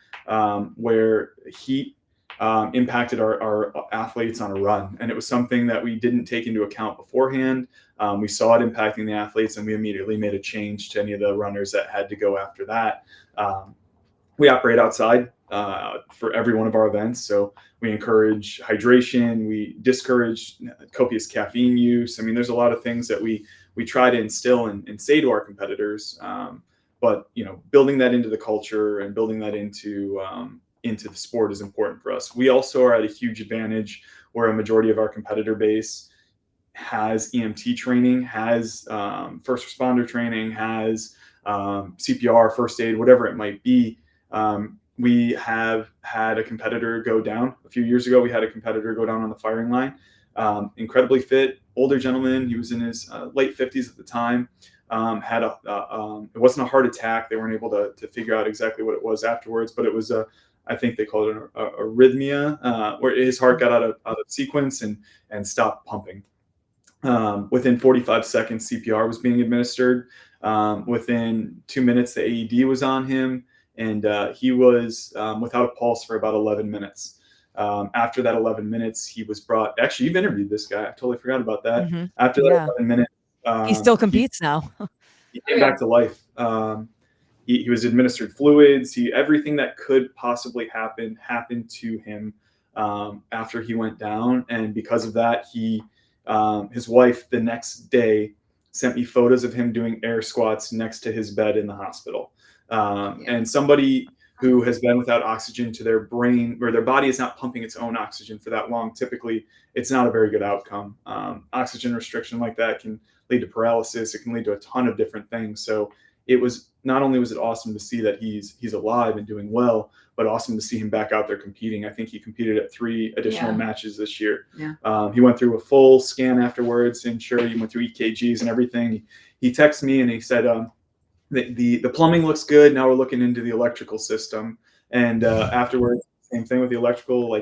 Speaker 2: where heat impacted our athletes on a run. And it was something that we didn't take into account beforehand. We saw it impacting the athletes, and we immediately made a change to any of the runners that had to go after that. We operate outside for every one of our events. So we encourage hydration. We discourage copious caffeine use. I mean, there's a lot of things that we try to instill and say to our competitors. But, building that into the culture and building that into the sport is important for us. We also are at a huge advantage where a majority of our competitor base has EMT training, has first responder training, has CPR, first aid, whatever it might be. We have had a competitor go down a few years ago. We had a competitor go down on the firing line. Incredibly fit, older gentleman. He was in his late 50s at the time. Had it wasn't a heart attack. They weren't able to figure out exactly what it was afterwards, but it was I think they called it a arrhythmia, where his heart got out of sequence and stopped pumping. Within 45 seconds, CPR was being administered. Within 2 minutes, the AED was on him, and he was without a pulse for about 11 minutes. After that 11 minutes, he was brought. Actually, you've interviewed this guy. I totally forgot about that.
Speaker 1: Mm-hmm.
Speaker 2: After that 11 minutes,
Speaker 1: he still competes now.
Speaker 2: He came back to life. He was administered fluids. Everything that could possibly happen happened to him after he went down, and because of that, his wife the next day sent me photos of him doing air squats next to his bed in the hospital. And somebody who has been without oxygen to their brain, or their body is not pumping its own oxygen for that long, typically it's not a very good outcome. Oxygen restriction like that can lead to paralysis. It can lead to a ton of different things. So not only was it awesome to see that he's alive and doing well, but awesome to see him back out there competing. I think he competed at 3 additional matches this year. Yeah. He went through a full scan afterwards, and sure, he went through EKGs and everything. He texted me and he said, the plumbing looks good. Now we're looking into the electrical system. And afterwards, same thing with the electrical.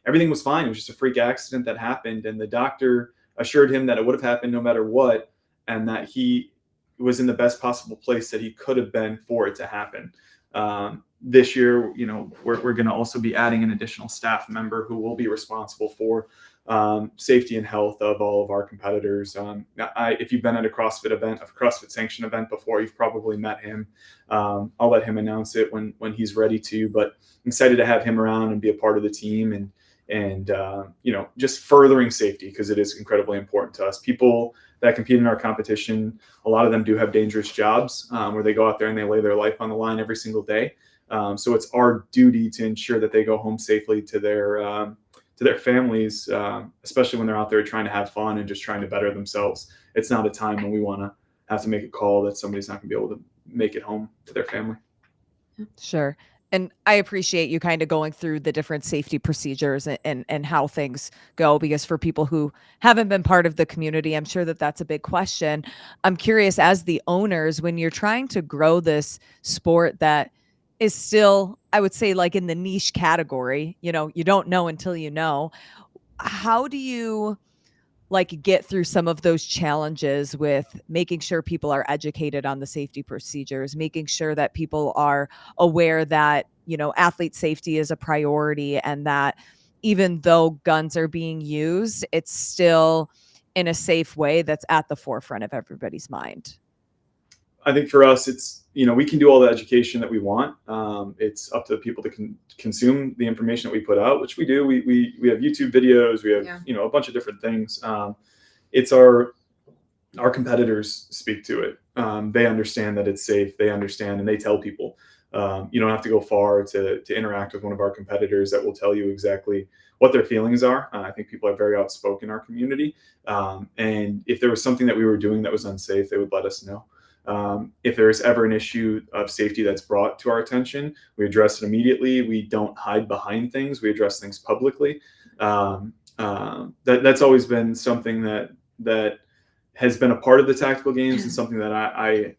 Speaker 2: Everything was fine. It was just a freak accident that happened, and the doctor assured him that it would have happened no matter what, and that he was in the best possible place that he could have been for it to happen. This year, we're going to also be adding an additional staff member who will be responsible for safety and health of all of our competitors. If you've been at a CrossFit sanctioned event before, you've probably met him. I'll let him announce it when he's ready to, but I'm excited to have him around and be a part of the team and just furthering safety, because it is incredibly important to us. People that compete in our competition, a lot of them do have dangerous jobs where they go out there and they lay their life on the line every single day. So it's our duty to ensure that they go home safely to their families, especially when they're out there trying to have fun and just trying to better themselves. It's not a time when we want to have to make a call that somebody's not going to be able to make it home to their family.
Speaker 1: Sure. And I appreciate you kind of going through the different safety procedures and how things go, because for people who haven't been part of the community, I'm sure that that's a big question. I'm curious, as the owners, when you're trying to grow this sport that is still, I would say, like in the niche category, you don't know until you know, how do you get through some of those challenges with making sure people are educated on the safety procedures, making sure that people are aware that, athlete safety is a priority, and that even though guns are being used, it's still in a safe way that's at the forefront of everybody's mind?
Speaker 2: I think for us, it's, we can do all the education that we want. It's up to the people to consume the information that we put out, which we do. We have YouTube videos. We have, a bunch of different things. It's our competitors speak to it. They understand that it's safe. They understand, and they tell people. You don't have to go far to interact with one of our competitors that will tell you exactly what their feelings are. I think people are very outspoken in our community. And if there was something that we were doing that was unsafe, they would let us know. If there's ever an issue of safety that's brought to our attention, we address it immediately. We don't hide behind things. We address things publicly. That's always been something that has been a part of the tactical games, and something that I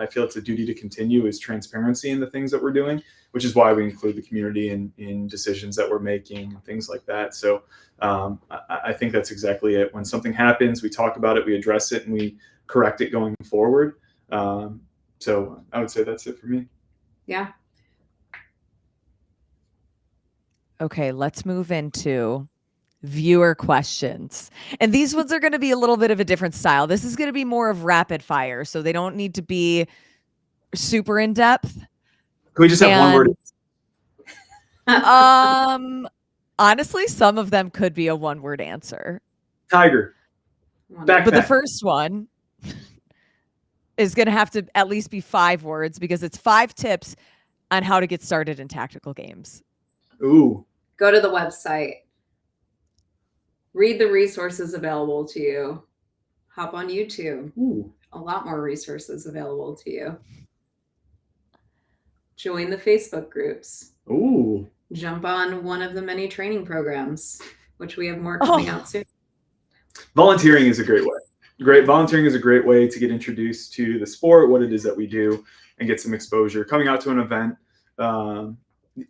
Speaker 2: feel it's a duty to continue, is transparency in the things that we're doing, which is why we include the community in decisions that we're making and things like that. So I think that's exactly it. When something happens, we talk about it, we address it, and we correct it going forward. So I would say that's it for me.
Speaker 3: Yeah.
Speaker 1: Okay, let's move into viewer questions. And these ones are going to be a little bit of a different style. This is going to be more of rapid fire, so they don't need to be super in depth.
Speaker 2: Can we just have one word?
Speaker 1: Honestly, some of them could be a one-word answer.
Speaker 2: Tiger.
Speaker 1: Backpack. But the first one is going to have to at least be 5 words because it's 5 tips on how to get started in tactical games.
Speaker 2: Ooh.
Speaker 3: Go to the website. Read the resources available to you. Hop on YouTube.
Speaker 2: Ooh.
Speaker 3: A lot more resources available to you. Join the Facebook groups.
Speaker 2: Ooh.
Speaker 3: Jump on one of the many training programs, which we have more coming out soon.
Speaker 2: Volunteering is a great way. Volunteering is a great way to get introduced to the sport, what it is that we do, and get some exposure. Coming out to an event,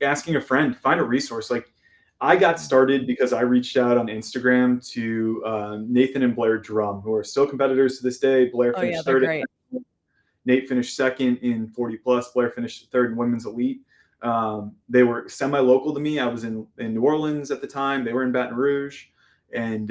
Speaker 2: asking a friend, find a resource. Like I got started because I reached out on Instagram to Nathan and Blair Drum, who are still competitors to this day. Blair finished third. Nate finished second in 40 plus. Blair finished third in women's elite. They were semi-local to me. I was in New Orleans at the time. They were in Baton Rouge, and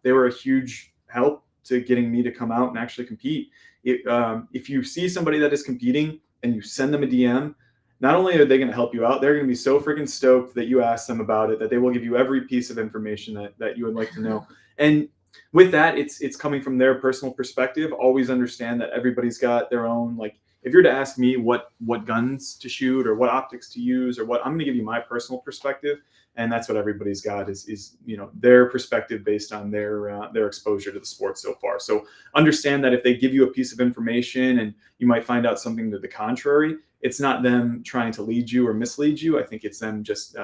Speaker 2: they were a huge help to getting me to come out and actually compete. If you see somebody that is competing and you send them a DM, not only are they going to help you out, they're going to be so freaking stoked that you asked them about it, that they will give you every piece of information that you would like to know. And with that, it's coming from their personal perspective. Always understand that everybody's got their own, like, if you're to ask me what guns to shoot or what optics to use or what, I'm going to give you my personal perspective, and that's what everybody's got is their perspective based on their exposure to the sport so far. So understand that if they give you a piece of information and you might find out something to the contrary, it's not them trying to lead you or mislead you. I think it's them just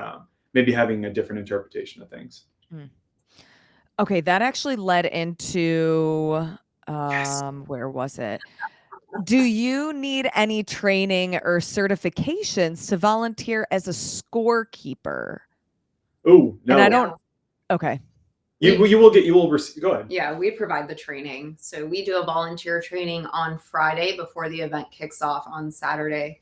Speaker 2: maybe having a different interpretation of things.
Speaker 1: Okay, that actually led into
Speaker 2: Yes.
Speaker 1: Where was it? Do you need any training or certifications to volunteer as a scorekeeper?
Speaker 2: Oh, no.
Speaker 1: And I don't. Okay.
Speaker 2: You will receive. Go ahead.
Speaker 3: Yeah, we provide the training. So we do a volunteer training on Friday before the event kicks off on Saturday.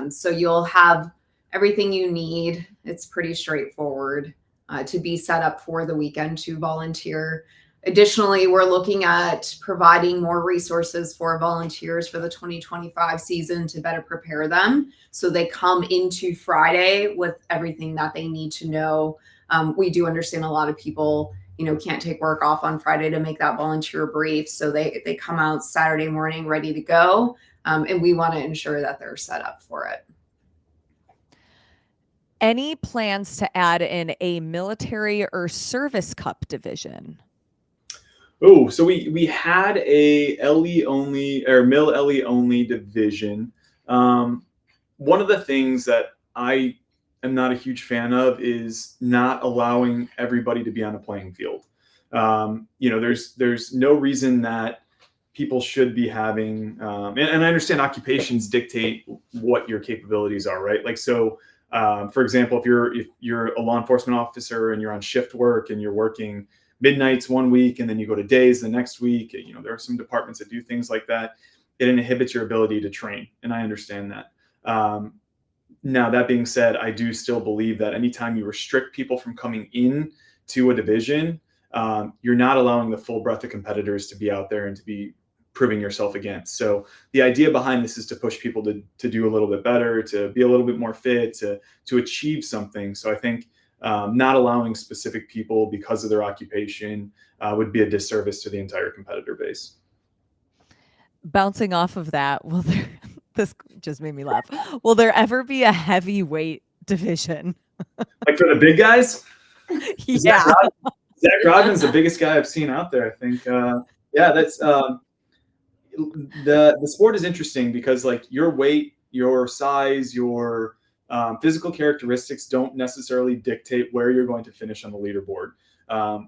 Speaker 3: So you'll have everything you need. It's pretty straightforward to be set up for the weekend to volunteer. Additionally, we're looking at providing more resources for volunteers for the 2025 season to better prepare them so they come into Friday with everything that they need to know. We do understand a lot of people, can't take work off on Friday to make that volunteer brief. So they come out Saturday morning ready to go. And we want to ensure that they're set up for it.
Speaker 1: Any plans to add in a military or service cup division?
Speaker 2: Oh, so we had a LE only or mil LE only division. One of the things that I am not a huge fan of is not allowing everybody to be on a playing field. There's no reason that people should be having, and I understand occupations dictate what your capabilities are, right? Like, so, for example, if you're a law enforcement officer and you're on shift work and you're working midnights one week and then you go to days the next week, there are some departments that do things like that. It inhibits your ability to train, and I understand that. Now, that being said, I do still believe that anytime you restrict people from coming in to a division, you're not allowing the full breadth of competitors to be out there and to be proving yourself against. So the idea behind this is to push people to do a little bit better, to be a little bit more fit, to achieve something. So I think not allowing specific people because of their occupation would be a disservice to the entire competitor base.
Speaker 1: Bouncing off of that, this just made me laugh. Will there ever be a heavyweight division?
Speaker 2: Like for the big guys?
Speaker 1: Yeah.
Speaker 2: Zach Rodman's the biggest guy I've seen out there, I think. That's the sport is interesting because like your weight, your size, your physical characteristics don't necessarily dictate where you're going to finish on the leaderboard.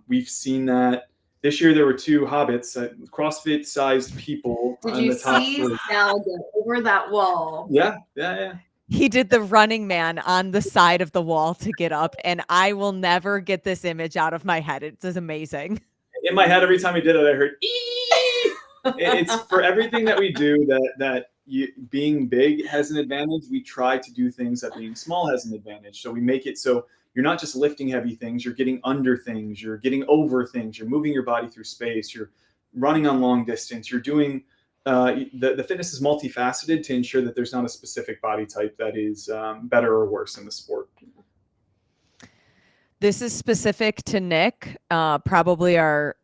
Speaker 2: We've seen that this year. There were 2 hobbits, CrossFit-sized people.
Speaker 3: Did you see Sal get over that wall?
Speaker 2: Yeah.
Speaker 1: He did the running man on the side of the wall to get up, and I will never get this image out of my head. It's amazing.
Speaker 2: In my head, every time he did it, I heard "ee." It's for everything that we do that being big has an advantage. We try to do things that being small has an advantage. So we make it so you're not just lifting heavy things, you're getting under things, you're getting over things, you're moving your body through space, you're running on long distance, you're doing the fitness is multifaceted to ensure that there's not a specific body type that is better or worse in the sport.
Speaker 1: This is specific to Nick, probably our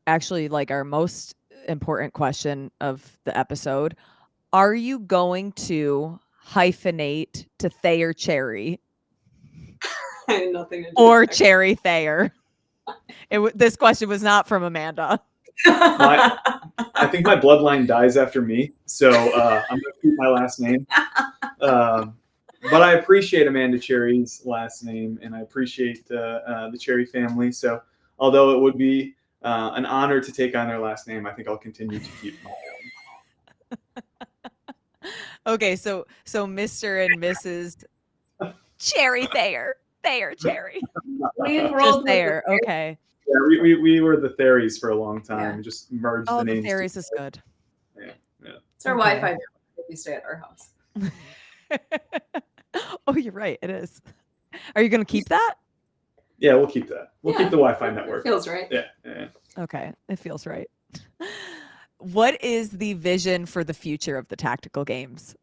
Speaker 1: most important question of the episode. Are you going to hyphenate to Thayer Cherry?
Speaker 3: I had nothing to do
Speaker 1: or
Speaker 3: with that.
Speaker 1: Cherry Thayer? This question was not from Amanda.
Speaker 2: I think my bloodline dies after me, so I'm going to keep my last name. But I appreciate Amanda Cherry's last name, and I appreciate the Cherry family. So although it would be an honor to take on their last name, I think I'll continue to keep my own.
Speaker 1: Okay, so Mr. and Mrs. Cherry Thayer. Thayer Cherry. Just Thayer. Okay.
Speaker 2: Yeah, we were the Thayeries for a long time. Yeah. Just merged the names.
Speaker 1: Oh, the Thayeries is good.
Speaker 2: Yeah.
Speaker 3: It's our Wi-Fi network if you stay at our house.
Speaker 1: Oh, you're right. It is. Are you going to keep that?
Speaker 2: Yeah, we'll keep that. We'll keep the Wi-Fi network.
Speaker 3: It feels right.
Speaker 2: Yeah.
Speaker 1: Okay, it feels right. What is the vision for the future of the tactical games?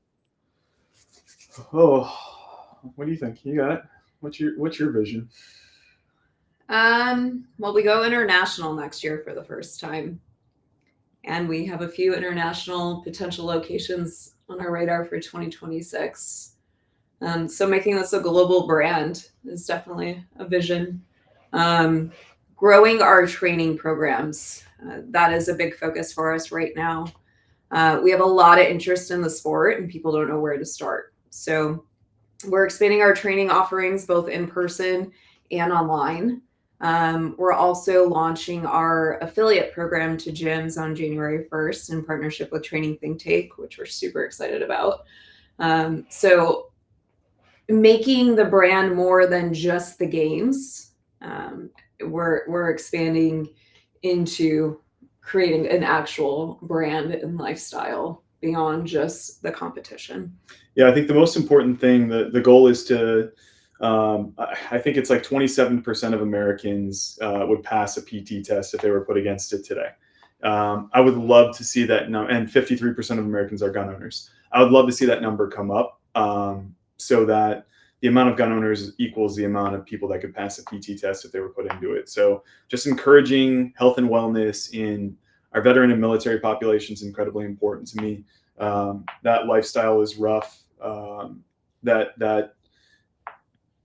Speaker 2: Oh, what do you think? You got it? What's your vision?
Speaker 3: Well, we go international next year for the first time, and we have a few international potential locations on our radar for 2026. So making this a global brand is definitely a vision. Growing our training programs, that is a big focus for us right now. We have a lot of interest in the sport, and people don't know where to start. So we're expanding our training offerings both in person and online. We're also launching our affiliate program to gyms on January 1st in partnership with Training Think Tank, which we're super excited about. So making the brand more than just the games, we're expanding into creating an actual brand and lifestyle beyond just the competition.
Speaker 2: Yeah, I think the most important thing, the goal is to, I think it's like 27% of Americans would pass a PT test if they were put against it today. I would love to see that number, and 53% of Americans are gun owners. I would love to see that number come up so that the amount of gun owners equals the amount of people that could pass a PT test if they were put into it. So just encouraging health and wellness in our veteran and military population is incredibly important to me. That lifestyle is rough.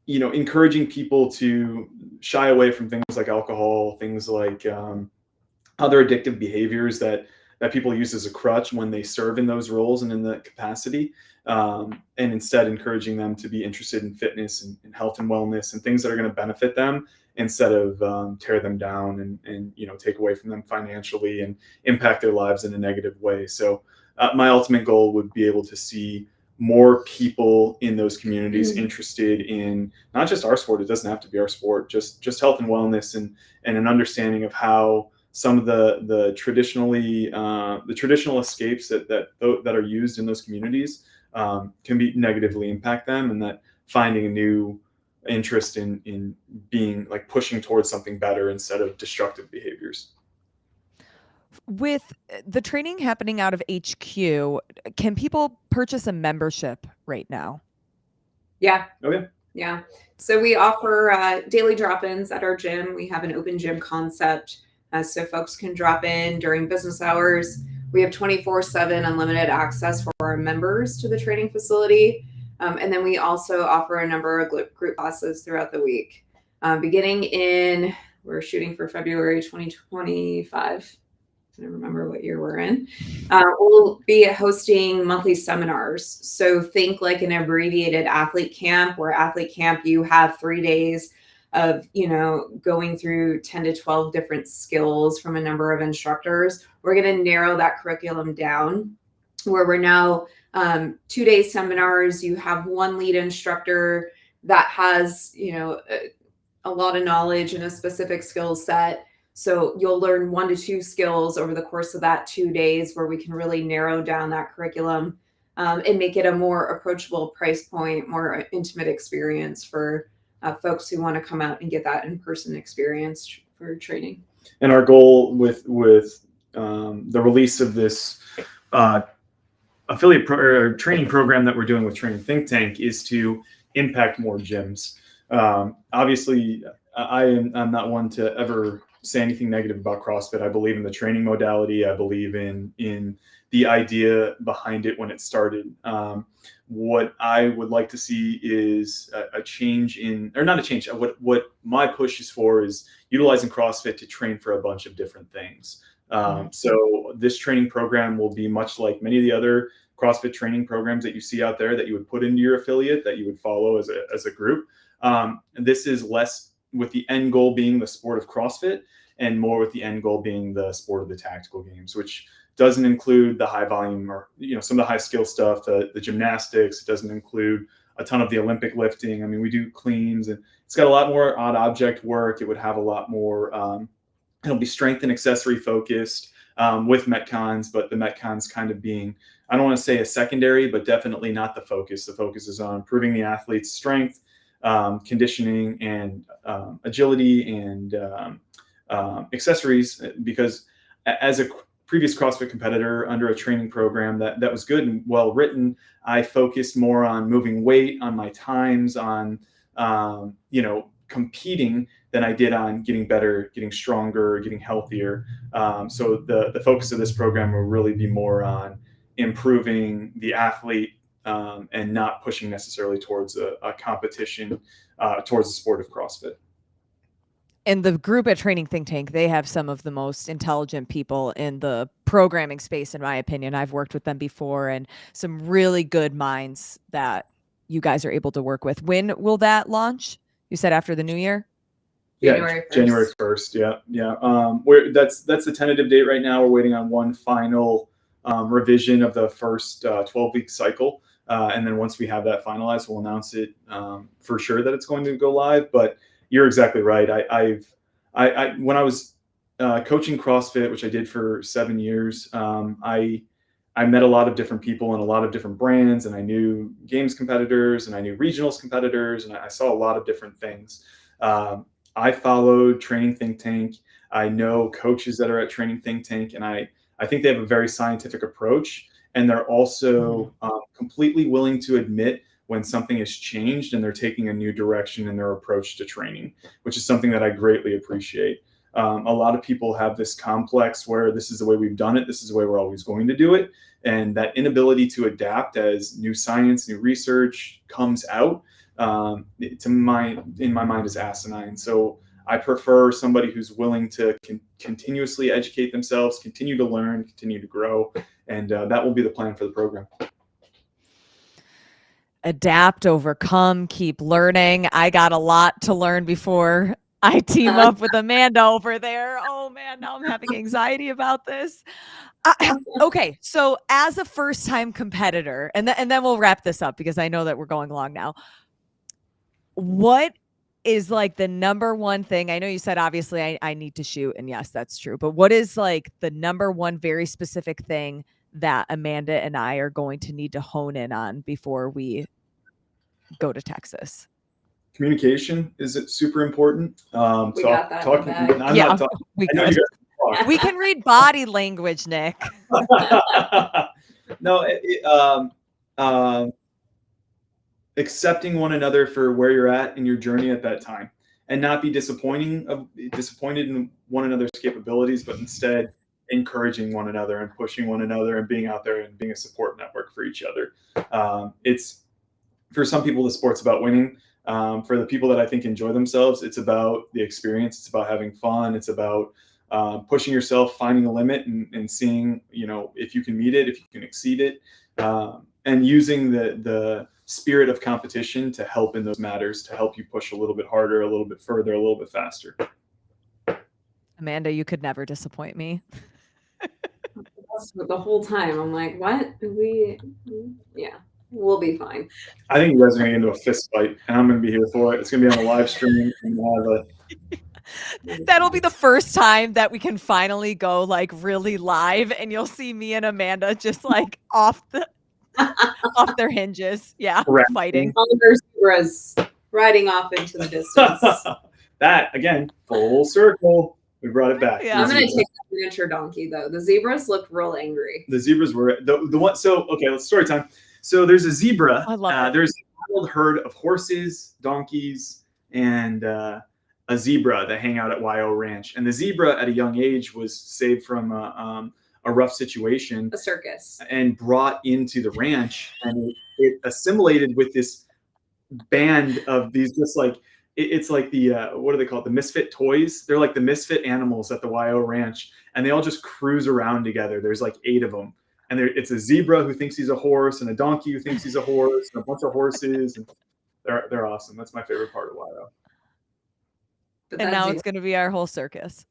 Speaker 2: Encouraging people to shy away from things like alcohol, things like other addictive behaviors that people use as a crutch when they serve in those roles and in that capacity, and instead encouraging them to be interested in fitness and health and wellness and things that are going to benefit them instead of tear them down and take away from them financially and impact their lives in a negative way. So my ultimate goal would be able to see more people in those communities interested in not just our sport. It doesn't have to be our sport, just health and wellness and an understanding of how some of the traditional escapes that are used in those communities can be negatively impact them, and that finding a new interest in being like pushing towards something better instead of destructive behaviors.
Speaker 1: With the training happening out of HQ, can people purchase a membership right now?
Speaker 3: Yeah.
Speaker 2: Okay.
Speaker 3: Yeah. So we offer daily drop-ins at our gym. We have an open gym concept, so folks can drop in during business hours. We have 24/7 unlimited access for our members to the training facility. And then we also offer a number of group classes throughout the week. We're shooting for February 2025. I don't remember what year we're in. We'll be hosting monthly seminars. So think like an abbreviated athlete camp, where athlete camp, you have 3 days of, going through 10 to 12 different skills from a number of instructors. We're going to narrow that curriculum down where we're now 2-day seminars. You have one lead instructor that has, a lot of knowledge and a specific skill set. So you'll learn 1 to 2 skills over the course of that 2 days, where we can really narrow down that curriculum and make it a more approachable price point, more intimate experience for folks who want to come out and get that in-person experience for training.
Speaker 2: And our goal with the release of this affiliate training program that we're doing with Training Think Tank is to impact more gyms. Obviously, I'm not one to ever say anything negative about CrossFit. I believe in the training modality. I believe in the idea behind it when it started. What I would like to see is a change in, or not a change. What my push is for is utilizing CrossFit to train for a bunch of different things. So this training program will be much like many of the other CrossFit training programs that you see out there that you would put into your affiliate, that you would follow as a group. And this is less with the end goal being the sport of CrossFit and more with the end goal being the sport of the tactical games, which doesn't include the high volume or, some of the high skill stuff, the gymnastics. It doesn't include a ton of the Olympic lifting. I mean, we do cleans, and it's got a lot more odd object work. It would have a lot more, it'll be strength and accessory focused with Metcons, but the Metcons kind of being, I don't want to say a secondary, but definitely not the focus. The focus is on improving the athlete's strength, conditioning, and agility, and accessories, because as a previous CrossFit competitor under a training program that was good and well written, I focused more on moving weight, on my times, on competing than I did on getting better, getting stronger, getting healthier. So the focus of this program will really be more on improving the athlete and not pushing necessarily towards a competition towards the sport of CrossFit.
Speaker 1: And the group at Training Think Tank, they have some of the most intelligent people in the programming space, in my opinion. I've worked with them before, and some really good minds that you guys are able to work with. When will that launch? You said after the new year?
Speaker 2: January 1st. Yeah. That's the tentative date right now. We're waiting on one final revision of the first 12-week cycle. And then once we have that finalized, we'll announce it for sure that it's going to go live. But you're exactly right. I when I was coaching CrossFit, which I did for 7 years, I met a lot of different people and a lot of different brands, and I knew games competitors and I knew regionals competitors, and I saw a lot of different things. I followed Training Think Tank. I know coaches that are at Training Think Tank, and I think they have a very scientific approach, and they're also completely willing to admit when something has changed and they're taking a new direction in their approach to training, which is something that I greatly appreciate. A lot of people have this complex where this is the way we've done it, this is the way we're always going to do it, and that inability to adapt as new science, new research comes out, in my mind is asinine. So I prefer somebody who's willing to continuously educate themselves, continue to learn, continue to grow, and that will be the plan for the program.
Speaker 1: Adapt, overcome, keep learning. I got a lot to learn before I team up with Amanda over there. Oh man, now I'm having anxiety about this. Okay, so as a first-time competitor, and then we'll wrap this up because I know that we're going long now. What is like the number one thing? I know you said obviously I need to shoot, and yes, that's true. But what is like the number one very specific thing that Amanda and I are going to need to hone in on before we go to Texas?
Speaker 2: Communication is super important.
Speaker 3: We got that.
Speaker 1: We can read body language, Nick.
Speaker 2: No, accepting one another for where you're at in your journey at that time, and not be disappointed in one another's capabilities, but instead encouraging one another and pushing one another and being out there and being a support network for each other. It's, for some people, the sport's about winning. For the people that I think enjoy themselves, it's about the experience. It's about having fun. It's about pushing yourself, finding a limit, and seeing, if you can meet it, if you can exceed it, and using the spirit of competition to help in those matters, to help you push a little bit harder, a little bit further, a little bit faster.
Speaker 1: Amanda, you could never disappoint me.
Speaker 3: The whole time I'm like, what? We'll be fine.
Speaker 2: I think you guys are going to get into a fist fight, and I'm going to be here for it. It's going to be on a live stream.
Speaker 1: That'll be the first time that we can finally go like really live, and you'll see me and Amanda just like off their hinges. Yeah, fighting.
Speaker 3: All the riding off into the distance.
Speaker 2: That, again, full circle. We brought it back.
Speaker 3: Yeah, I'm going to take that miniature donkey, though. The zebras look real angry.
Speaker 2: The zebras were the one. So, okay, let's story time. So there's a zebra.
Speaker 1: I love it.
Speaker 2: There's a wild herd of horses, donkeys, and a zebra that hang out at YO Ranch. And the zebra at a young age was saved from a rough situation.
Speaker 3: A circus.
Speaker 2: And brought into the ranch. And it assimilated with this band of these just like, it's like the, what are they called? The misfit toys. They're like the misfit animals at the YO Ranch. And they all just cruise around together. There's like 8 of them. And it's a zebra who thinks he's a horse, and a donkey who thinks he's a horse, and a bunch of horses. And they're awesome. That's my favorite part of YO.
Speaker 1: And now it's going to be our whole circus.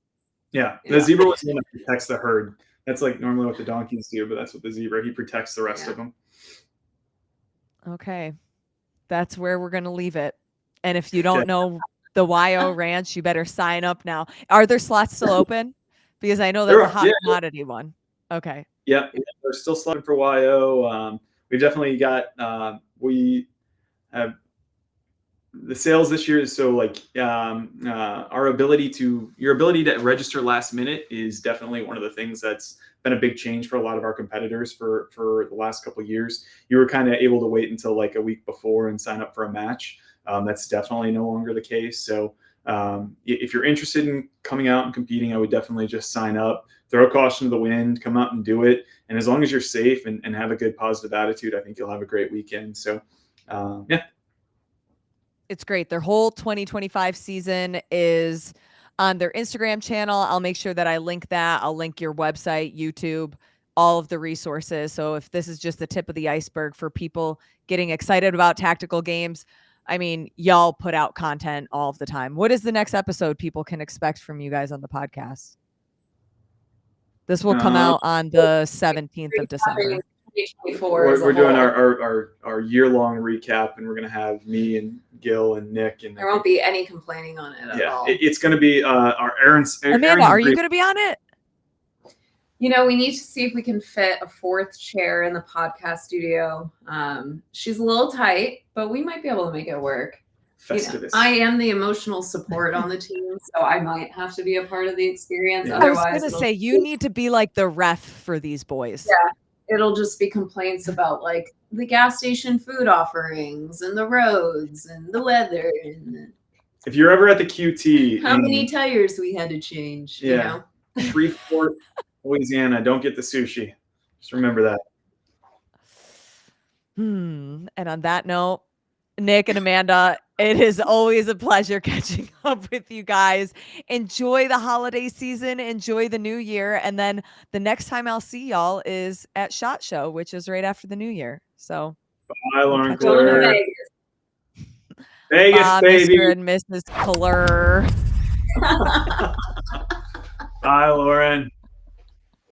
Speaker 2: Yeah, the zebra was the one that protects the herd. That's like normally what the donkeys do, but that's what the zebra, he protects the rest of them.
Speaker 1: Okay. That's where we're going to leave it. And if you don't know the YO Ranch, you better sign up now. Are there slots still open? Because I know that's a hot commodity one. Okay.
Speaker 2: Yeah, we're still slotting for YO. We've definitely got, we have the sales this year. So like your ability to register last minute is definitely one of the things that's been a big change for a lot of our competitors for the last couple of years. You were kind of able to wait until like a week before and sign up for a match. That's definitely no longer the case. So if you're interested in coming out and competing, I would definitely just sign up, throw caution to the wind, come out and do it. And as long as you're safe and have a good positive attitude, I think you'll have a great weekend. So yeah.
Speaker 1: It's great. Their whole 2025 season is on their Instagram channel. I'll make sure that I link that. I'll link your website, YouTube, all of the resources. So if this is just the tip of the iceberg for people getting excited about tactical games, I mean, y'all put out content all of the time. What is the next episode people can expect from you guys on the podcast? This will come out on the 17th of December.
Speaker 2: We're doing our year-long recap, and we're going to have me and Gil and Nick. And
Speaker 3: there won't be any complaining on it at all.
Speaker 2: It's going to be our Aaron's.
Speaker 1: Amanda, are you going to be on it?
Speaker 3: You know, we need to see if we can fit a 4th chair in the podcast studio. She's a little tight, but we might be able to make it work. Festivus. You know, I am the emotional support on the team, so I might have to be a part of the experience.
Speaker 1: Yeah. Otherwise, I was going to say, you need to be like the ref for these boys.
Speaker 3: Yeah, it'll just be complaints about like the gas station food offerings and the roads and the weather. And
Speaker 2: if you're ever at the QT,
Speaker 3: how many tires we had to change?
Speaker 2: Yeah, you know? Shreveport, Louisiana, don't get the sushi. Just remember that.
Speaker 1: And on that note, Nick and Amanda, it is always a pleasure catching up with you guys. Enjoy the holiday season. Enjoy the new year. And then the next time I'll see y'all is at SHOT Show, which is right after the new year. So
Speaker 2: bye, Lauren Kalurrr. Vegas,
Speaker 1: bye,
Speaker 2: baby.
Speaker 1: Mr. and Mrs. Kalurrr.
Speaker 2: Bye, Lauren.